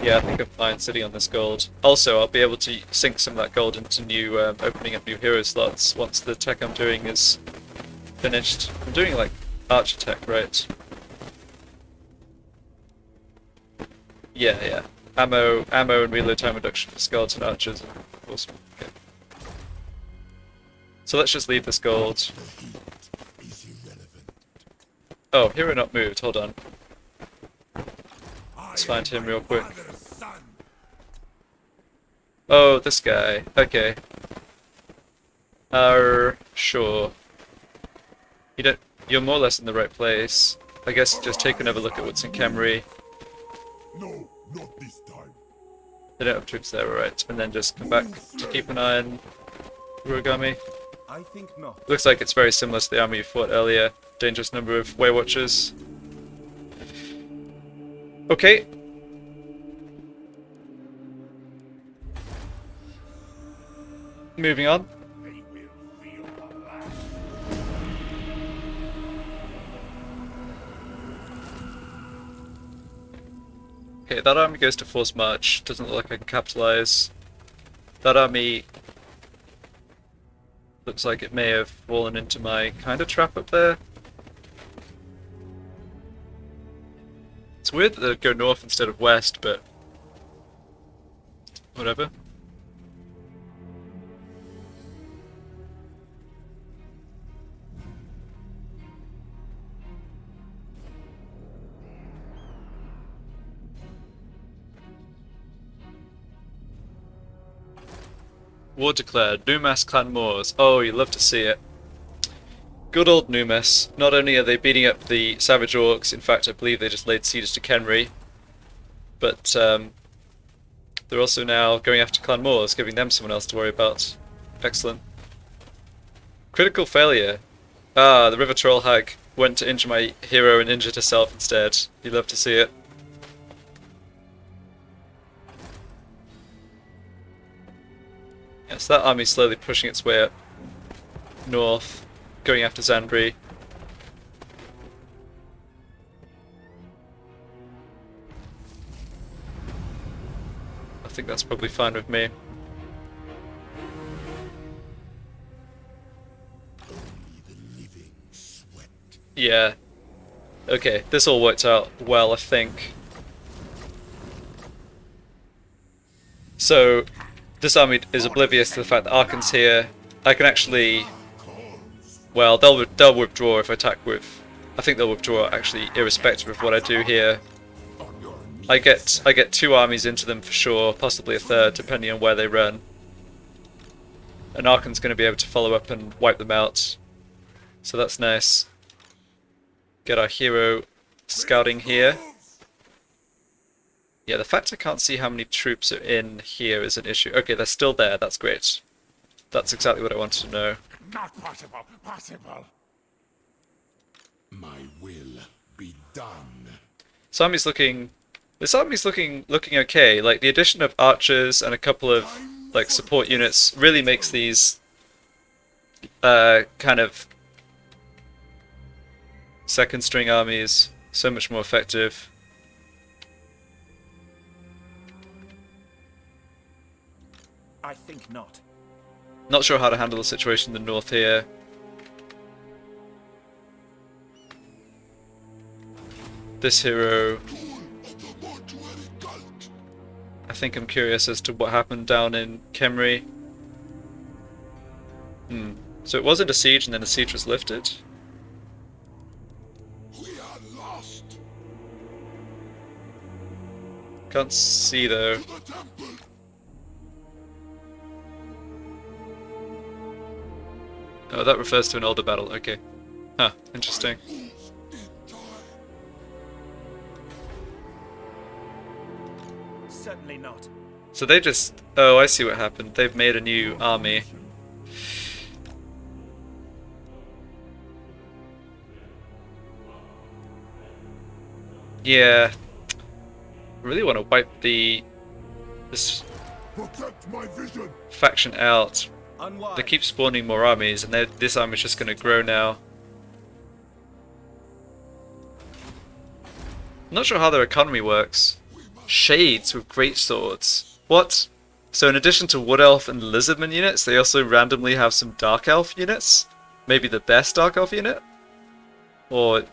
Yeah, I think I'm fine sitting on this gold. Also, I'll be able to sink some of that gold into new, opening up new hero slots once the tech I'm doing is finished. I'm doing like archer tech, right? Yeah. Ammo and reload time reduction for skeleton archers. Awesome. Okay. So let's just leave this gold. The heat is irrelevant. Oh, hero not moved. Hold on. Let's find him real quick. Oh, this guy. Okay. Sure. You're more or less in the right place. I guess just take another look at what's in Khemri. No, not this time. They don't have troops there, alright. And then just come back to keep an eye on Urugami. I think not. Looks like it's very similar to the army you fought earlier. Dangerous number of Waywatchers. Okay. Moving on. Okay, that army goes to force march. Doesn't look like I can capitalize. That army looks like it may have fallen into my kind of trap up there. It's weird that they'd go north instead of west, but whatever. War declared. Numas Clan Moors. Oh, you love to see it. Good old Numas. Not only are they beating up the Savage Orcs, in fact I believe they just laid siege to Kenry, but they're also now going after Clan Moors, giving them someone else to worry about. Excellent. Critical failure. Ah, the River Troll Hag went to injure my hero and injured herself instead. You love to see it. Yeah, so that army's slowly pushing its way up north, going after Zandri. I think that's probably fine with me. Yeah. Okay, this all worked out well, I think. So, this army is oblivious to the fact that Arkhan's here. I can actually... Well, they'll withdraw if I attack with... I think they'll withdraw actually irrespective of what I do here. I get 2 armies into them for sure, possibly a 3rd, depending on where they run. And Arkhan's going to be able to follow up and wipe them out. So that's nice. Get our hero scouting here. Yeah, the fact I can't see how many troops are in here is an issue. Okay, they're still there, that's great. That's exactly what I wanted to know. Not possible, possible. My will be done. This army's looking okay. Like the addition of archers and a couple of like support units really makes these kind of second string armies so much more effective. I think not. Not sure how to handle the situation in the north here. This hero... I think I'm curious as to what happened down in Kemri. So it wasn't a siege and then the siege was lifted? We are lost. Can't see though. To the temple. Oh, that refers to an older battle, okay. Huh, interesting. Certainly not. So they just... Oh, I see what happened. They've made a new army. Yeah. I really want to wipe this Protect my vision. faction out. Unwise. They keep spawning more armies, and this army's just going to grow now. I'm not sure how their economy works. Shades with great swords. What? So in addition to Wood Elf and Lizardman units, they also randomly have some Dark Elf units? Maybe the best Dark Elf unit? Or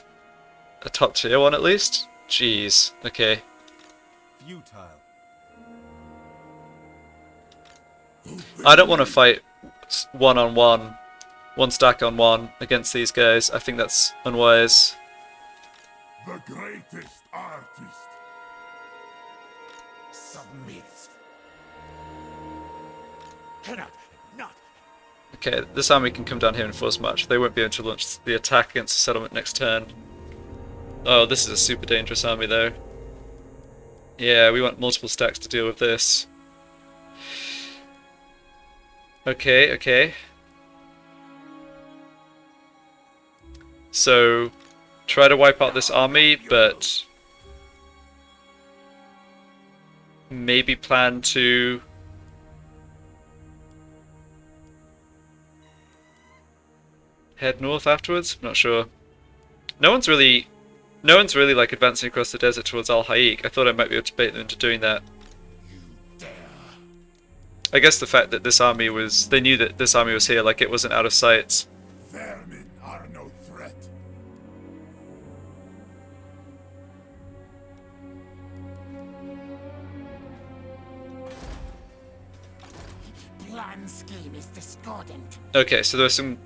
a top tier one at least? Jeez, okay. Futile. I don't want to fight one-on-one, one stack on one against these guys. I think that's unwise. The greatest artist. Submit. Cannot. Not. Okay, this army can come down here and force march. They won't be able to launch the attack against the settlement next turn. Oh, this is a super dangerous army though. Yeah, we want multiple stacks to deal with this. Okay, okay. So, try to wipe out this army, but maybe plan to head north afterwards. I'm not sure. No one's really like advancing across the desert towards Al Haik. I thought I might be able to bait them into doing that. I guess the fact that this army was, they knew that this army was here, like it wasn't out of sight. Vermin are no threat. Plan scheme is discordant. Okay, so there's some.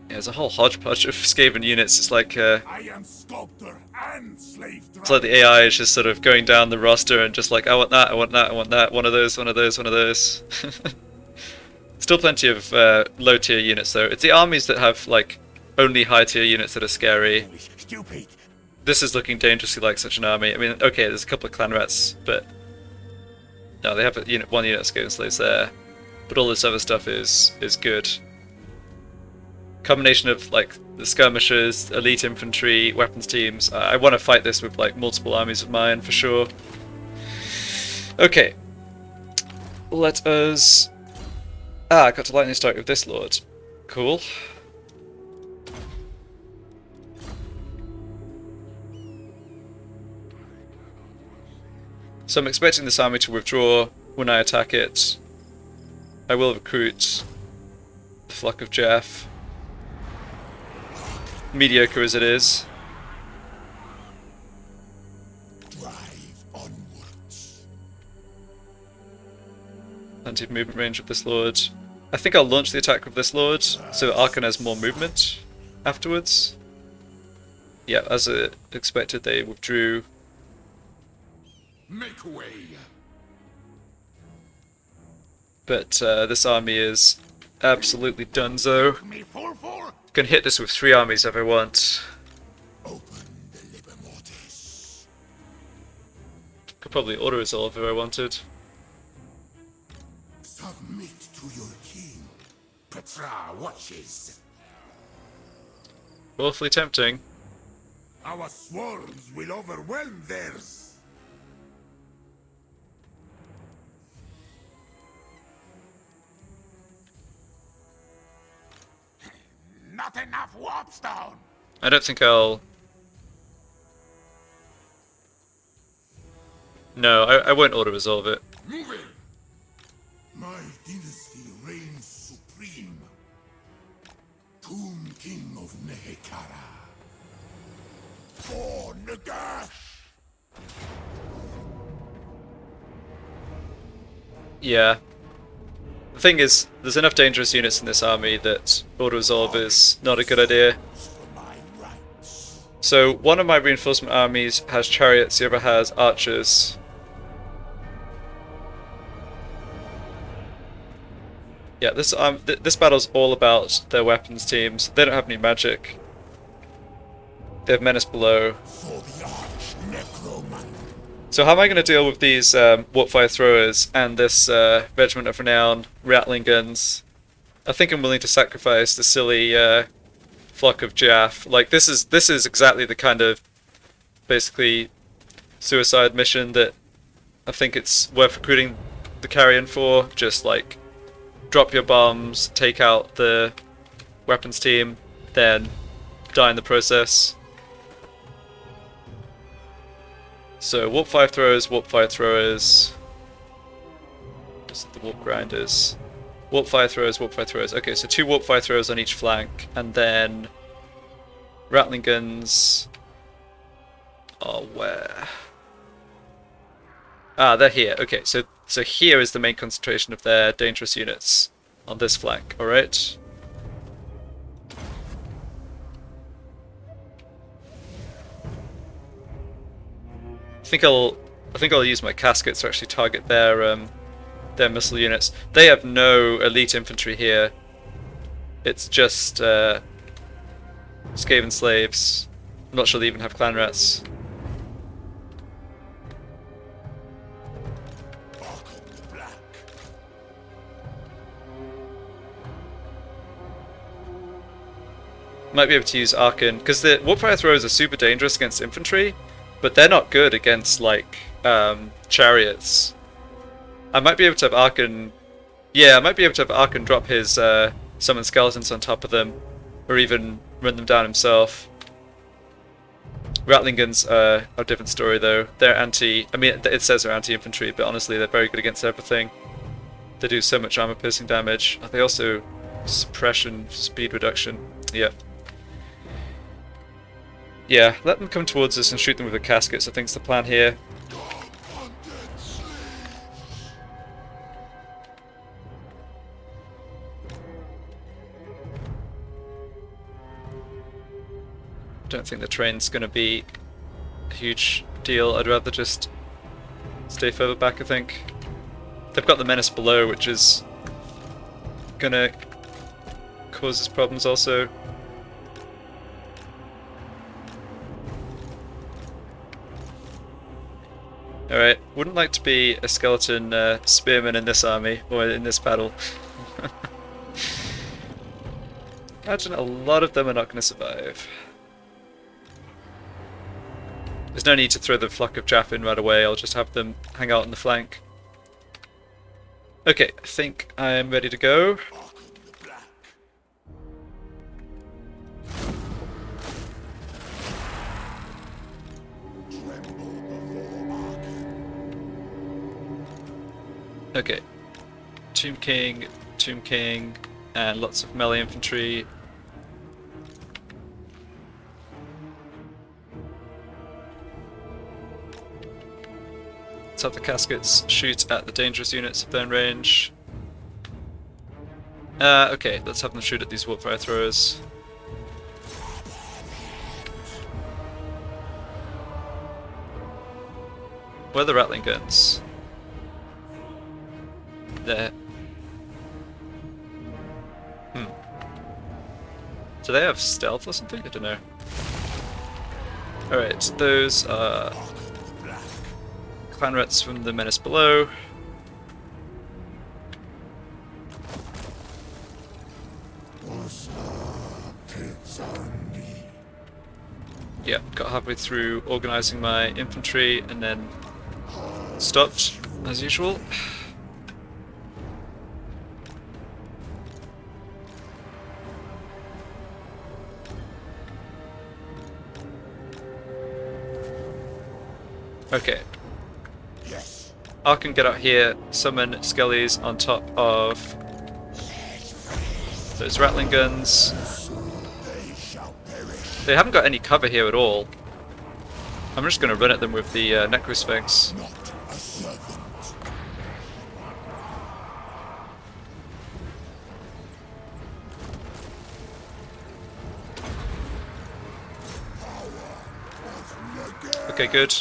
Yeah, there's a whole hodgepodge of Skaven units. It's like I am sculptor and slave driver. it's like the AI is just sort of going down the roster and just like, I want that, I want that, I want that, one of those, one of those, one of those. Still plenty of low tier units though. It's the armies that have like only high tier units that are scary. Stupid. This is looking dangerously like such an army. I mean, okay, there's a couple of clan rats, but no, they have a unit, one unit of Skaven slaves there. But all this other stuff is good. Combination of like the skirmishers, elite infantry, weapons teams. I want to fight this with like multiple armies of mine for sure. Okay, let us. I got to lightning strike with this lord. Cool. So I'm expecting this army to withdraw when I attack it. I will recruit the flock of Jeff. Mediocre as it is. Drive onwards. Plenty of movement range with this lord. I think I'll launch the attack with this lord so that Arkhan has more movement afterwards. Yeah, as expected, they withdrew. Make way. But this army is absolutely donezo. Me full for. Can hit this with 3 armies if I want. Open the liber mortis. Could probably auto-resolve if I wanted. Submit to your king. Petra watches. Awfully tempting. Our swarms will overwhelm theirs. Not enough warpstone. I don't think I'll... No, I won't auto-resolve it. Moving. My dynasty reigns supreme. Tomb King of Nehekara. For Nagash. Yeah. The thing is, there's enough dangerous units in this army that auto-resolve is not a good idea. For my rights. So, one of my reinforcement armies has chariots, the other has archers. Yeah, this battle's all about their weapons teams. They don't have any magic. They have menace below. For the arch necromancer. So how am I going to deal with these warp-fire throwers and this regiment of renown, rattling guns? I think I'm willing to sacrifice the silly flock of Jaff. Like this is exactly the kind of basically suicide mission that I think it's worth recruiting the carrion for. Just like drop your bombs, take out the weapons team, then die in the process. So warp 5 throwers, warp 5 throwers. This is the warp grinders. Warp 5 throwers, warp 5 throwers. Okay, so 2 warp 5 throwers on each flank, and then rattling guns. Oh, where? Ah, they're here. Okay, so here is the main concentration of their dangerous units on this flank. All right. I think I'll use my caskets to actually target their missile units. They have no elite infantry here. It's just Skaven slaves. I'm not sure they even have clan rats. Might be able to use Arkhan, because the warpfire throwers are super dangerous against infantry, but they're not good against like chariots. I might be able to have Arkhan. Yeah, I might be able to have Arkhan drop his summon skeletons on top of them, or even run them down himself. Rattling guns are a different story though. They're I mean, it says they're anti-infantry, but honestly they're very good against everything. They do so much armor-piercing damage. They also suppression, speed reduction. Yeah. Yeah, let them come towards us and shoot them with the caskets, I think's the plan here. Don't think the train's going to be a huge deal. I'd rather just stay further back, I think. They've got the menace below, which is going to cause us problems also. Alright, wouldn't like to be a skeleton spearman in this army, or in this battle. Imagine a lot of them are not going to survive. There's no need to throw the flock of Jaff in right away, I'll just have them hang out on the flank. Okay, I think I'm ready to go. Okay, Tomb King, and lots of melee infantry. Let's have the caskets shoot at the dangerous units if they're in range. Okay, let's have them shoot at these warpfire throwers. Where are the rattling guns? There. Do they have stealth or something? I don't know. Alright, those are clan rats from the menace below. Yeah, got halfway through organising my infantry and then stopped, as usual. Okay. Yes. Arkhan, get out here, summon skellies on top of those rattling guns. They haven't got any cover here at all. I'm just going to run at them with the Necrosphinx. Okay, good.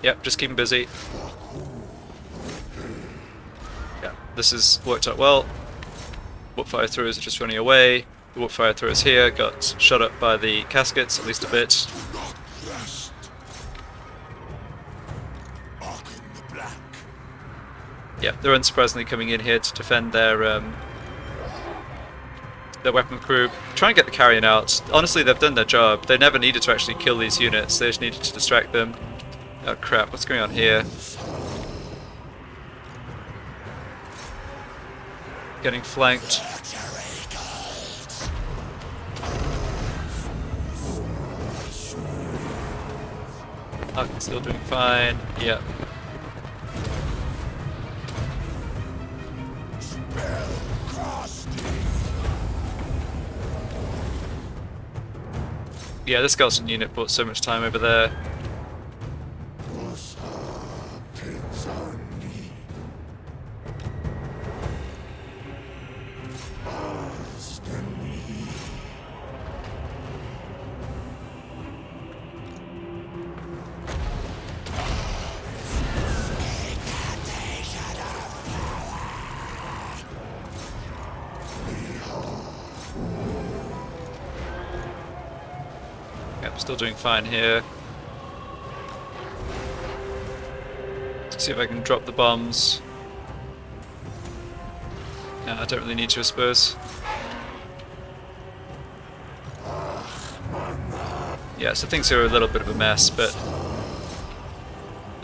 Yep, just keep them busy. Yeah, this has worked out well. Warpfire throwers are just running away. The warpfire throwers here got shot up by the caskets, at least a bit. Yeah, they're unsurprisingly coming in here to defend their weapon crew. Try and get the carrion out. Honestly, they've done their job. They never needed to actually kill these units, they just needed to distract them. Oh crap, what's going on here? Getting flanked. Arkhan's still doing fine. Yep. Yeah, this skeleton unit bought so much time over there. Still doing fine here. Let's see if I can drop the bombs. Yeah, I don't really need to, I suppose. Yeah, so things are a little bit of a mess, but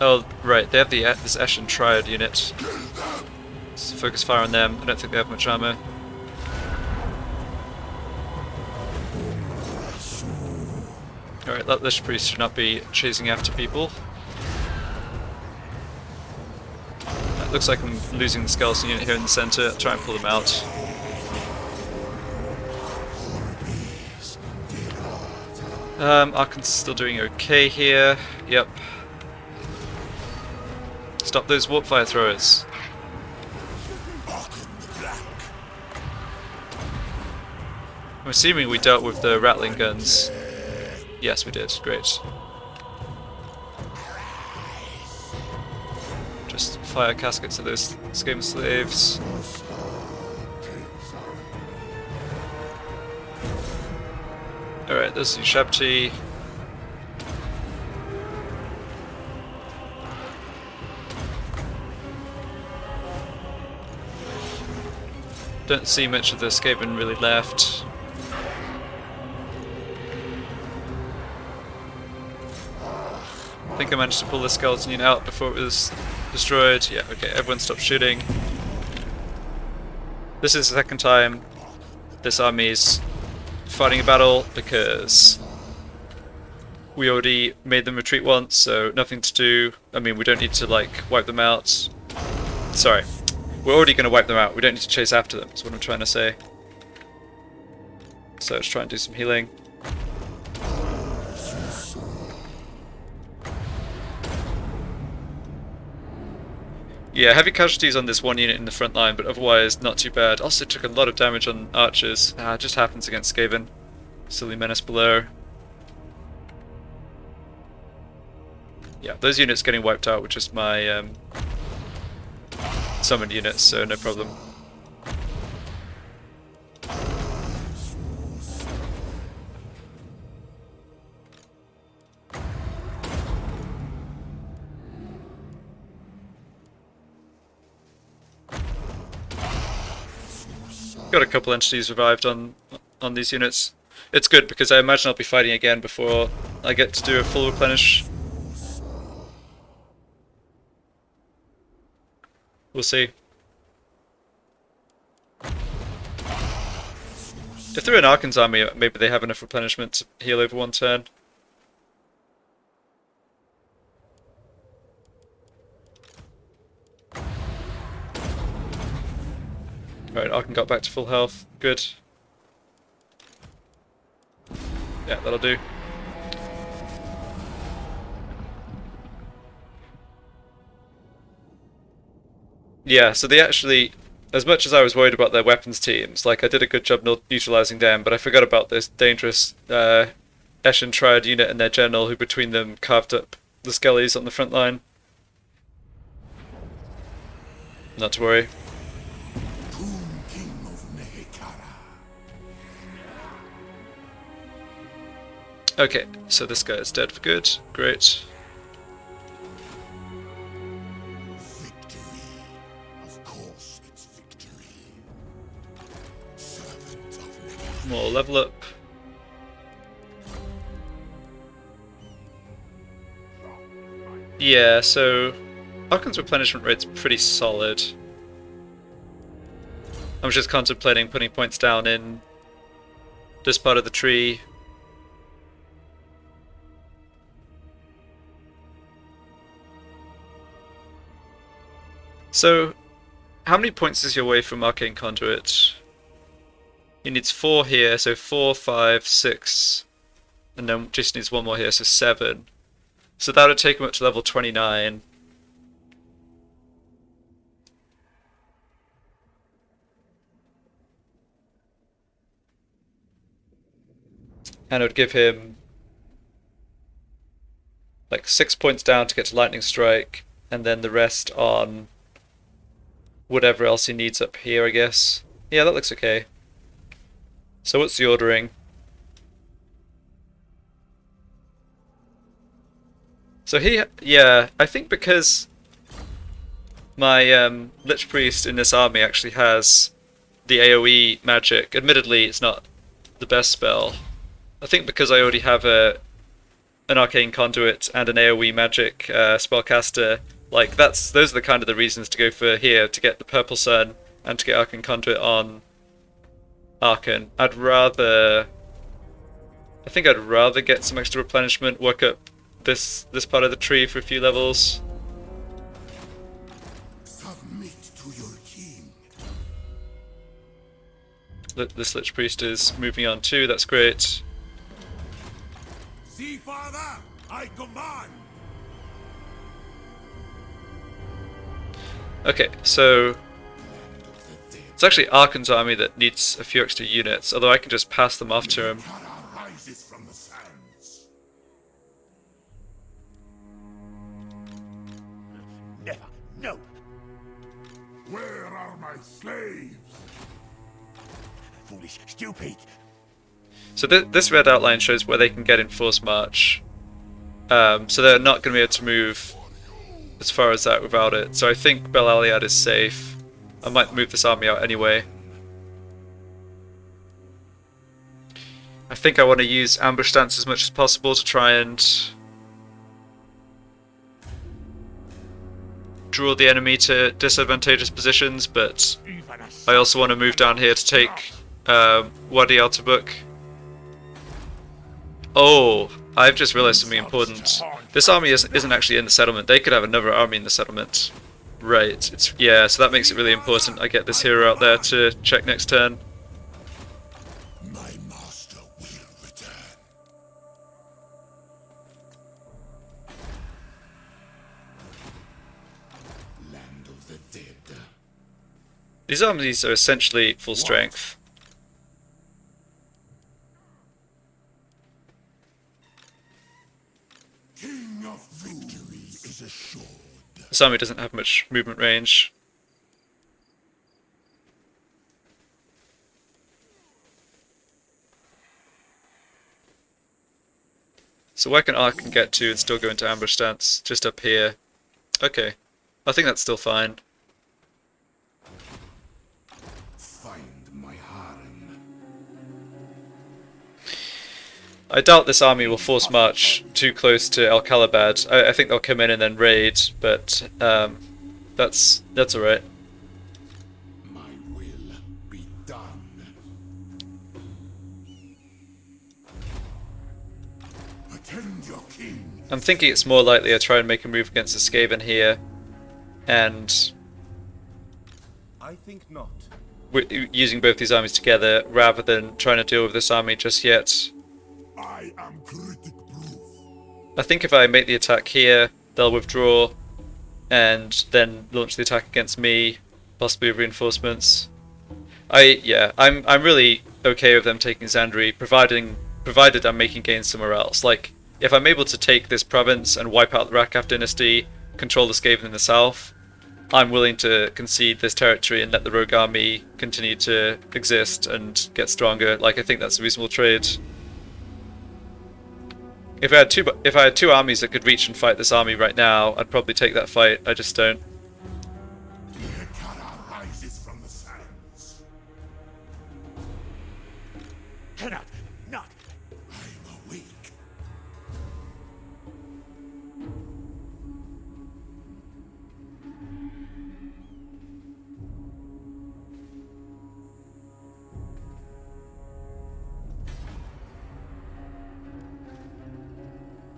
Oh, right, they have the this Eshin Triad unit. Let's focus fire on them. I don't think they have much armor. Alright, that Lich Priest should not be chasing after people. It looks like I'm losing the skeleton unit here in the center. I'll try and pull them out. Arkhan's still doing okay here. Yep. Stop those warp fire throwers. I'm assuming we dealt with the rattling guns. Yes, we did. Great. Just fire caskets at those Skaven slaves. Alright, this is Shabti. Don't see much of the Skaven really left. I think I managed to pull the skeleton unit out before it was destroyed. Yeah, okay, everyone stop shooting. This is the second time this army's fighting a battle because we already made them retreat once, so nothing to do. I mean, we don't need to, like, wipe them out. Sorry. We're already going to wipe them out. We don't need to chase after them, is what I'm trying to say. So let's try and do some healing. Yeah, heavy casualties on this one unit in the front line, but otherwise not too bad. Also took a lot of damage on archers. It just happens against Skaven. Silly menace below. Yeah, those units getting wiped out with just my summoned units, so no problem. Got a couple entities revived on these units. It's good because I imagine I'll be fighting again before I get to do a full replenish. We'll see. If they're in Arkhan's army, maybe they have enough replenishment to heal over one turn. Right, Arkhan got back to full health. Good. Yeah, that'll do. Yeah, so they actually, as much as I was worried about their weapons teams, like I did a good job neutralizing them, but I forgot about this dangerous Eshin Triad unit and their general who between them carved up the skellies on the front line. Not to worry. Okay, so this guy is dead for good. Great. Victory. Of course it's victory. Servant of More level up. Yeah, so Arkhan's replenishment rate's pretty solid. I'm just contemplating putting points down in this part of the tree. So, how many points is your way from Arcane Conduit? He needs 4 here, so 4, 5, 6, and then just needs 1 more here, so 7. So that would take him up to level 29. And it would give him like 6 points down to get to Lightning Strike, and then the rest on whatever else he needs up here, I guess. Yeah, that looks okay. So what's the ordering? So yeah, I think because my Lich Priest in this army actually has the AoE magic, admittedly it's not the best spell. I think because I already have an an arcane conduit and an AoE magic spellcaster, like those are the kind of the reasons to go for here, to get the purple sun and to get arcane conduit on Arkhan. I think I'd rather get some extra replenishment, work up this part of the tree for a few levels. Submit to your king. This Lich Priest is moving on too, that's great. See, father, I command. Okay, so it's actually Arkhan's army that needs a few extra units, although I can just pass them off to him. Rises from the sands. Never. No. Where are my slaves? Foolish. Stupid. So this red outline shows where they can get in force march. So they're not going to be able to move as far as that without it. So I think Bel Aliad is safe. I might move this army out anyway. I think I want to use ambush stance as much as possible to try and draw the enemy to disadvantageous positions, but I also want to move down here to take Wadi Altabuk. Oh, I've just realized something important. This army isn't actually in the settlement. They could have another army in the settlement. Right, yeah, so that makes it really important I get this hero out there to check next turn. My master will return. Land of the dead. These armies are essentially full strength. King of victory is assured. This army doesn't have much movement range. So where can Arkhan get to and still go into ambush stance? Just up here. Okay. I think that's still fine. Find my harem. I doubt this army will force march too close to El Kalabad. I think they'll come in and then raid, but that's alright. My will be done. Attend your king. I'm thinking it's more likely I try and make a move against the Skaven here, and I think not. we're using both these armies together rather than trying to deal with this army just yet. I am critic proof. I think if I make the attack here, they'll withdraw and then launch the attack against me, possibly with reinforcements. I'm really okay with them taking Zandri, provided I'm making gains somewhere else. Like, if I'm able to take this province and wipe out the Rakaf dynasty, control the Skaven in the south, I'm willing to concede this territory and let the rogue army continue to exist and get stronger. Like, I think that's a reasonable trade. If I had two armies that could reach and fight this army right now, I'd probably take that fight. I just don't. Nekara rises from the sands. Cannot. Not. I'm awake.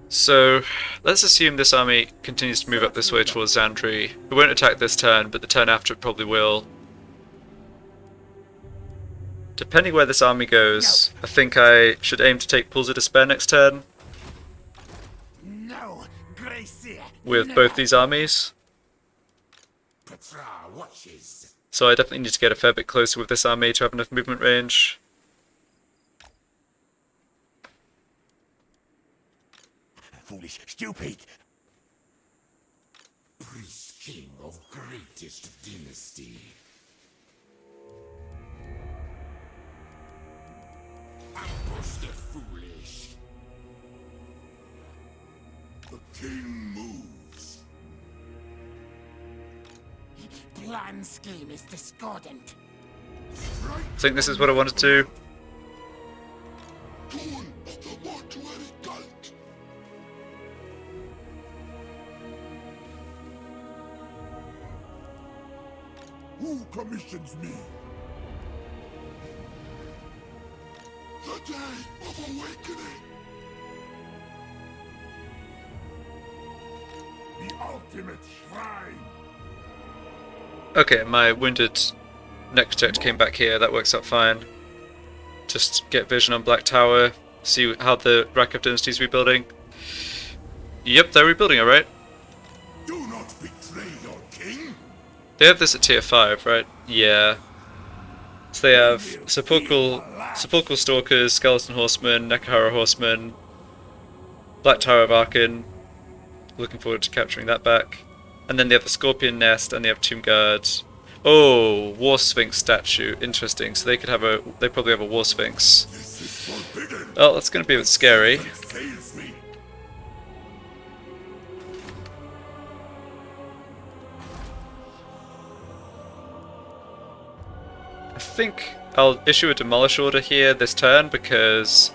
So, let's assume this army continues to move up this way towards Zandri. It won't attack this turn, but the turn after it probably will. Depending where this army goes, I think I should aim to take Pools of Despair next turn No, Gracia. with both these armies. Petra watches. So I definitely need to get a fair bit closer with this army to have enough movement range. Foolish. Stupid. Priest king of greatest dynasty. Ambush the foolish. The king moves. Plan scheme is discordant. I think this is what I wanted to do. Who commissions me? The day of awakening! The ultimate shrine! Okay, my wounded necrotect came back here. That works out fine. Just get vision on Black Tower. See how the Rack of Dynasty's rebuilding. Yep, they're rebuilding, alright. Do not betray your king! They have this at tier 5, right? Yeah. So they have Sepulchral Stalkers, Skeleton Horsemen, Nekahara Horsemen, Black Tower of Arkhan. Looking forward to capturing that back. And then they have the Scorpion Nest and they have Tomb Guard. Oh, War Sphinx statue. Interesting. So they probably have a War Sphinx. This is forbidden! Oh, that's going to be a bit scary. Fails me! I think I'll issue a demolish order here this turn because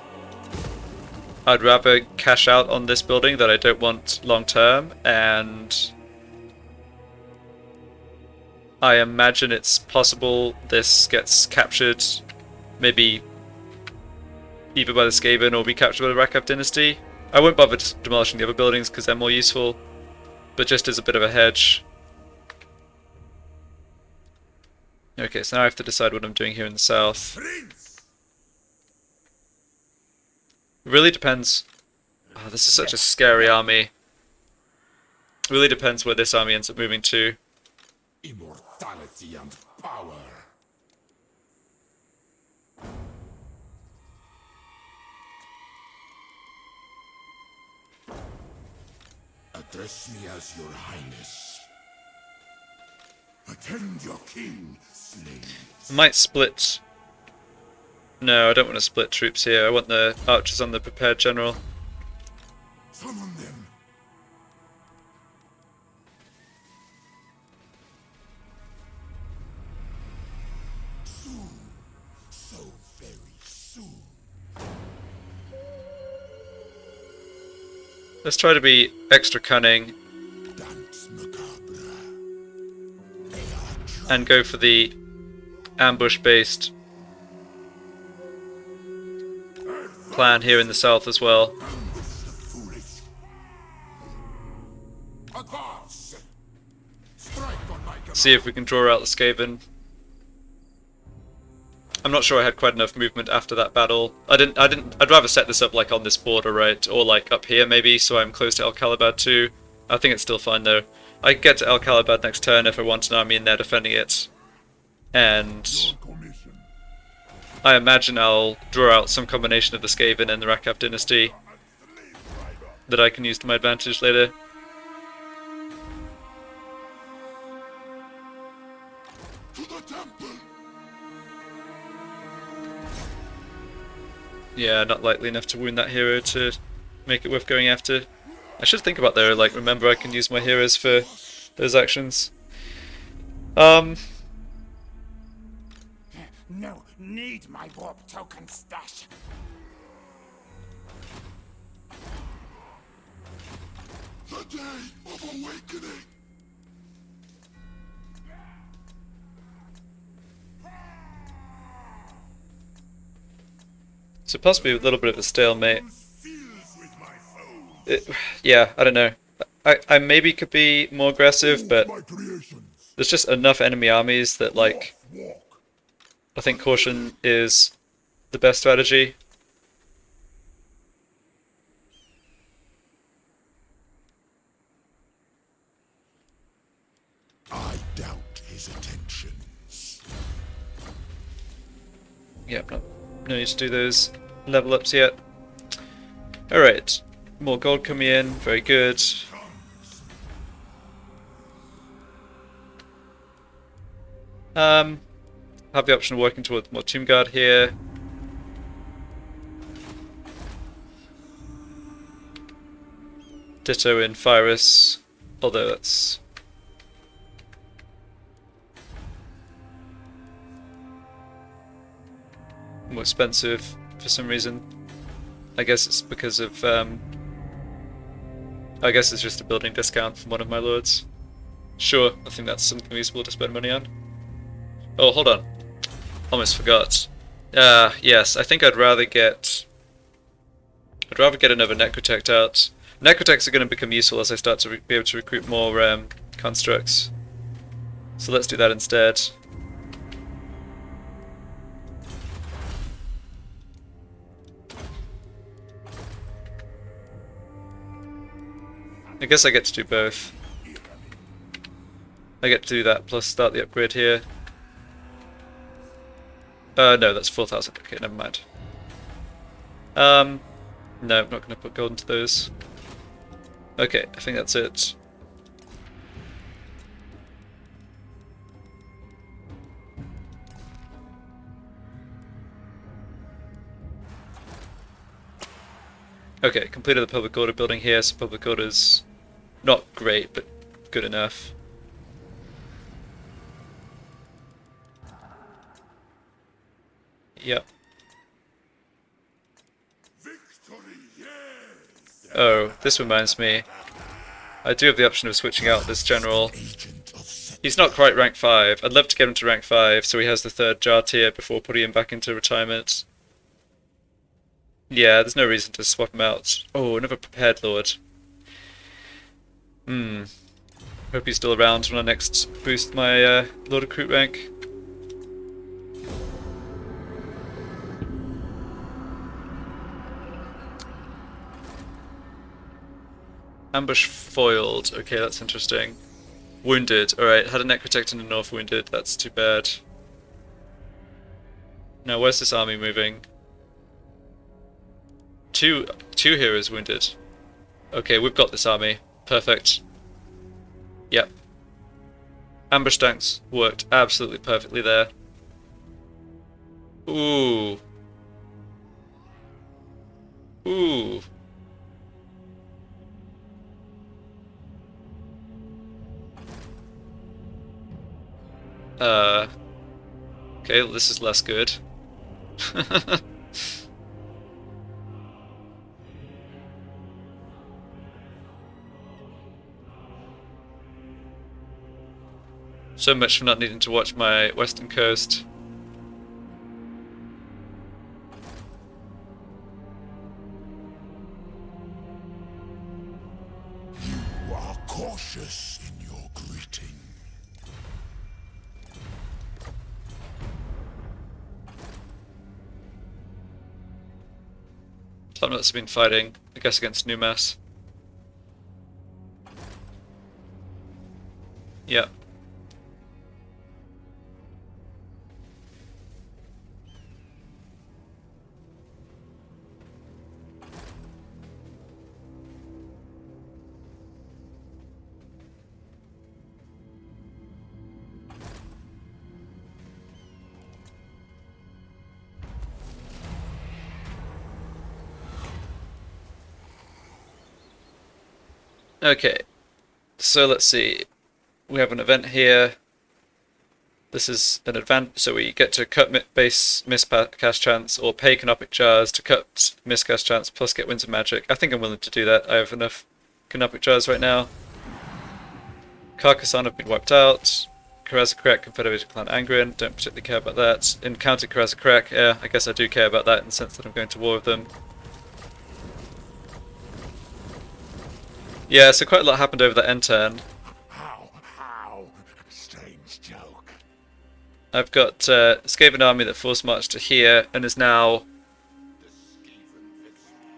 I'd rather cash out on this building that I don't want long term, and I imagine it's possible this gets captured maybe either by the Skaven or be captured by the Rakab dynasty. I won't bother demolishing the other buildings because they're more useful, but just as a bit of a hedge. Okay, so now I have to decide what I'm doing here in the south. Prince! It really depends. Oh, this is such a scary army. It really depends where this army ends up moving to. Immortality and power! Address me as your highness. Attend your king, slaves. I might split. No, I don't want to split troops here. I want the archers on the prepared general. Summon them. Soon. So very soon. Let's try to be extra cunning Dance macabre. and go for the ambush-based plan here in the south as well. Foolish. Advance. Strike on my command. See if we can draw out the Skaven. I'm not sure I had quite enough movement after that battle. I'd rather set this up like on this border, right? Or like up here maybe, so I'm close to El Calibad too. I think it's still fine though. I can get to El Calibad next turn if I want an army in there defending it. And Commission. I imagine I'll draw out some combination of the Skaven and the Rakab dynasty that I can use to my advantage later. To the temple. Yeah, not likely enough to wound that hero to make it worth going after. I should think about though, like remember I can use my heroes for those actions. No need my warp token stash. The day of awakening. So possibly a little bit of a stalemate. Fuse with my foes. Yeah, I don't know. I maybe could be more aggressive, but My creations. there's just enough enemy armies that like Walk. I think caution is the best strategy. I doubt his intentions. Yep, no need to do those level ups yet. Alright, more gold coming in, very good. Have the option of working towards more Tomb Guard here. Ditto in Virus, although that's more expensive for some reason. I guess it's because of I guess it's just a building discount from one of my lords. Sure, I think that's something useful to spend money on. Oh, hold on. Almost forgot. Yes, I think I'd rather get another Necrotect out. Necrotects are going to become useful as I start to be able to recruit more constructs. So let's do that instead. I guess I get to do both. I get to do that plus start the upgrade here. No, that's 4,000. Okay, never mind. No, I'm not going to put gold into those. Okay, I think that's it. Okay, completed the public order building here, so public order's not great, but good enough. Yep. Victory, yes! Oh, this reminds me. I do have the option of switching out this general. Agent of set. He's not quite rank 5. I'd love to get him to rank 5 so he has the 3rd jar tier before putting him back into retirement. Yeah, there's no reason to swap him out. Oh, another prepared lord. Hope he's still around when I next boost my lord recruit rank. Ambush foiled. Okay, that's interesting. Wounded. Alright, had a Necrotect in the north wounded. That's too bad. Now, where's this army moving? Two heroes wounded. Okay, we've got this army. Perfect. Yep. Ambush tanks worked absolutely perfectly there. Ooh. Ooh. Okay, well, this is less good. So much for not needing to watch my western coast. You are cautious in your greeting. Platinums have been fighting, I guess, against Numas. Yeah. Okay, so let's see. We have an event here. This is an event, so we get to cut base miscast chance or pay canopic jars to cut miscast chance plus get winds of magic. I think I'm willing to do that. I have enough canopic jars right now. Carcassonne have been wiped out. Karazakrek, Confederated Clan Angren, don't particularly care about that. Encountered Karazakrek, yeah, I guess I do care about that in the sense that I'm going to war with them. Yeah, so quite a lot happened over that end turn. How? Strange joke. I've got Skaven army that force marched to here and is now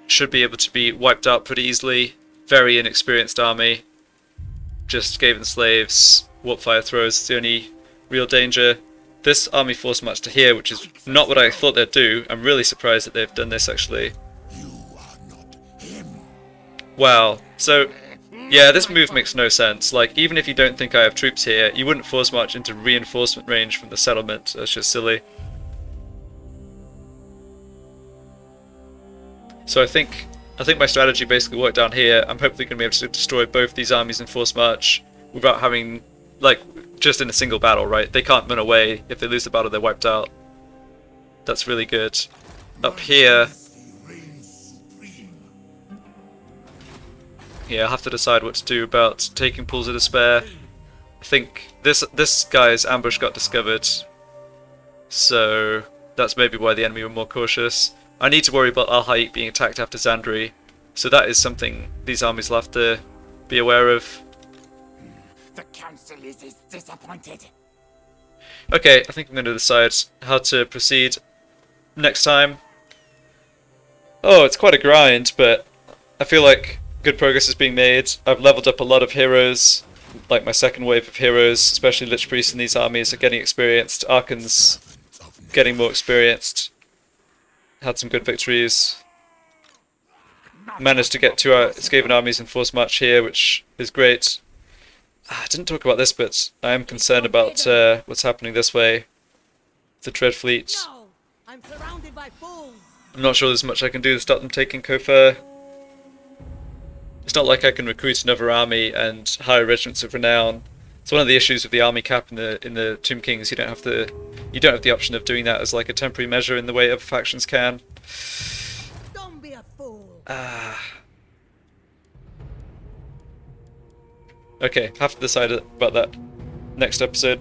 should be able to be wiped out pretty easily. Very inexperienced army. Just Skaven slaves, warpfire throws is the only real danger. This army force marched to here, which is not what I thought they'd do. I'm really surprised that they've done this actually. You are not him. Wow. So, yeah, this move makes no sense. Like, even if you don't think I have troops here, you wouldn't force march into reinforcement range from the settlement. That's just silly. So I think my strategy basically worked down here. I'm hopefully going to be able to destroy both these armies in force march without having, like, just in a single battle, right? They can't run away. If they lose the battle, they're wiped out. That's really good. Up here, yeah, I'll have to decide what to do about taking Pools of Despair. I think this guy's ambush got discovered. so that's maybe why the enemy were more cautious. I need to worry about Al-Haik being attacked after Zandri, so that is something these armies will have to be aware of. The council is disappointed. Okay, I think I'm going to decide how to proceed next time. Oh, it's quite a grind, but I feel like good progress is being made. I've leveled up a lot of heroes, like my second wave of heroes, especially Lich Priests in these armies are getting experienced. Arkhan's getting more experienced. Had some good victories. Managed to get 2 Skaven armies in force march here, which is great. I didn't talk about this, but I am concerned about what's happening this way. The Dread Fleet. No, I'm surrounded by fools. I'm not sure there's much I can do to stop them taking Kofur. It's not like I can recruit another army and hire regiments of renown. It's one of the issues with the army cap in the Tomb Kings. You don't have the option of doing that as like a temporary measure in the way other factions can. Don't be a fool. Okay, have to decide about that next episode.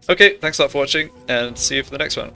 Okay, thanks a lot for watching, and see you for the next one.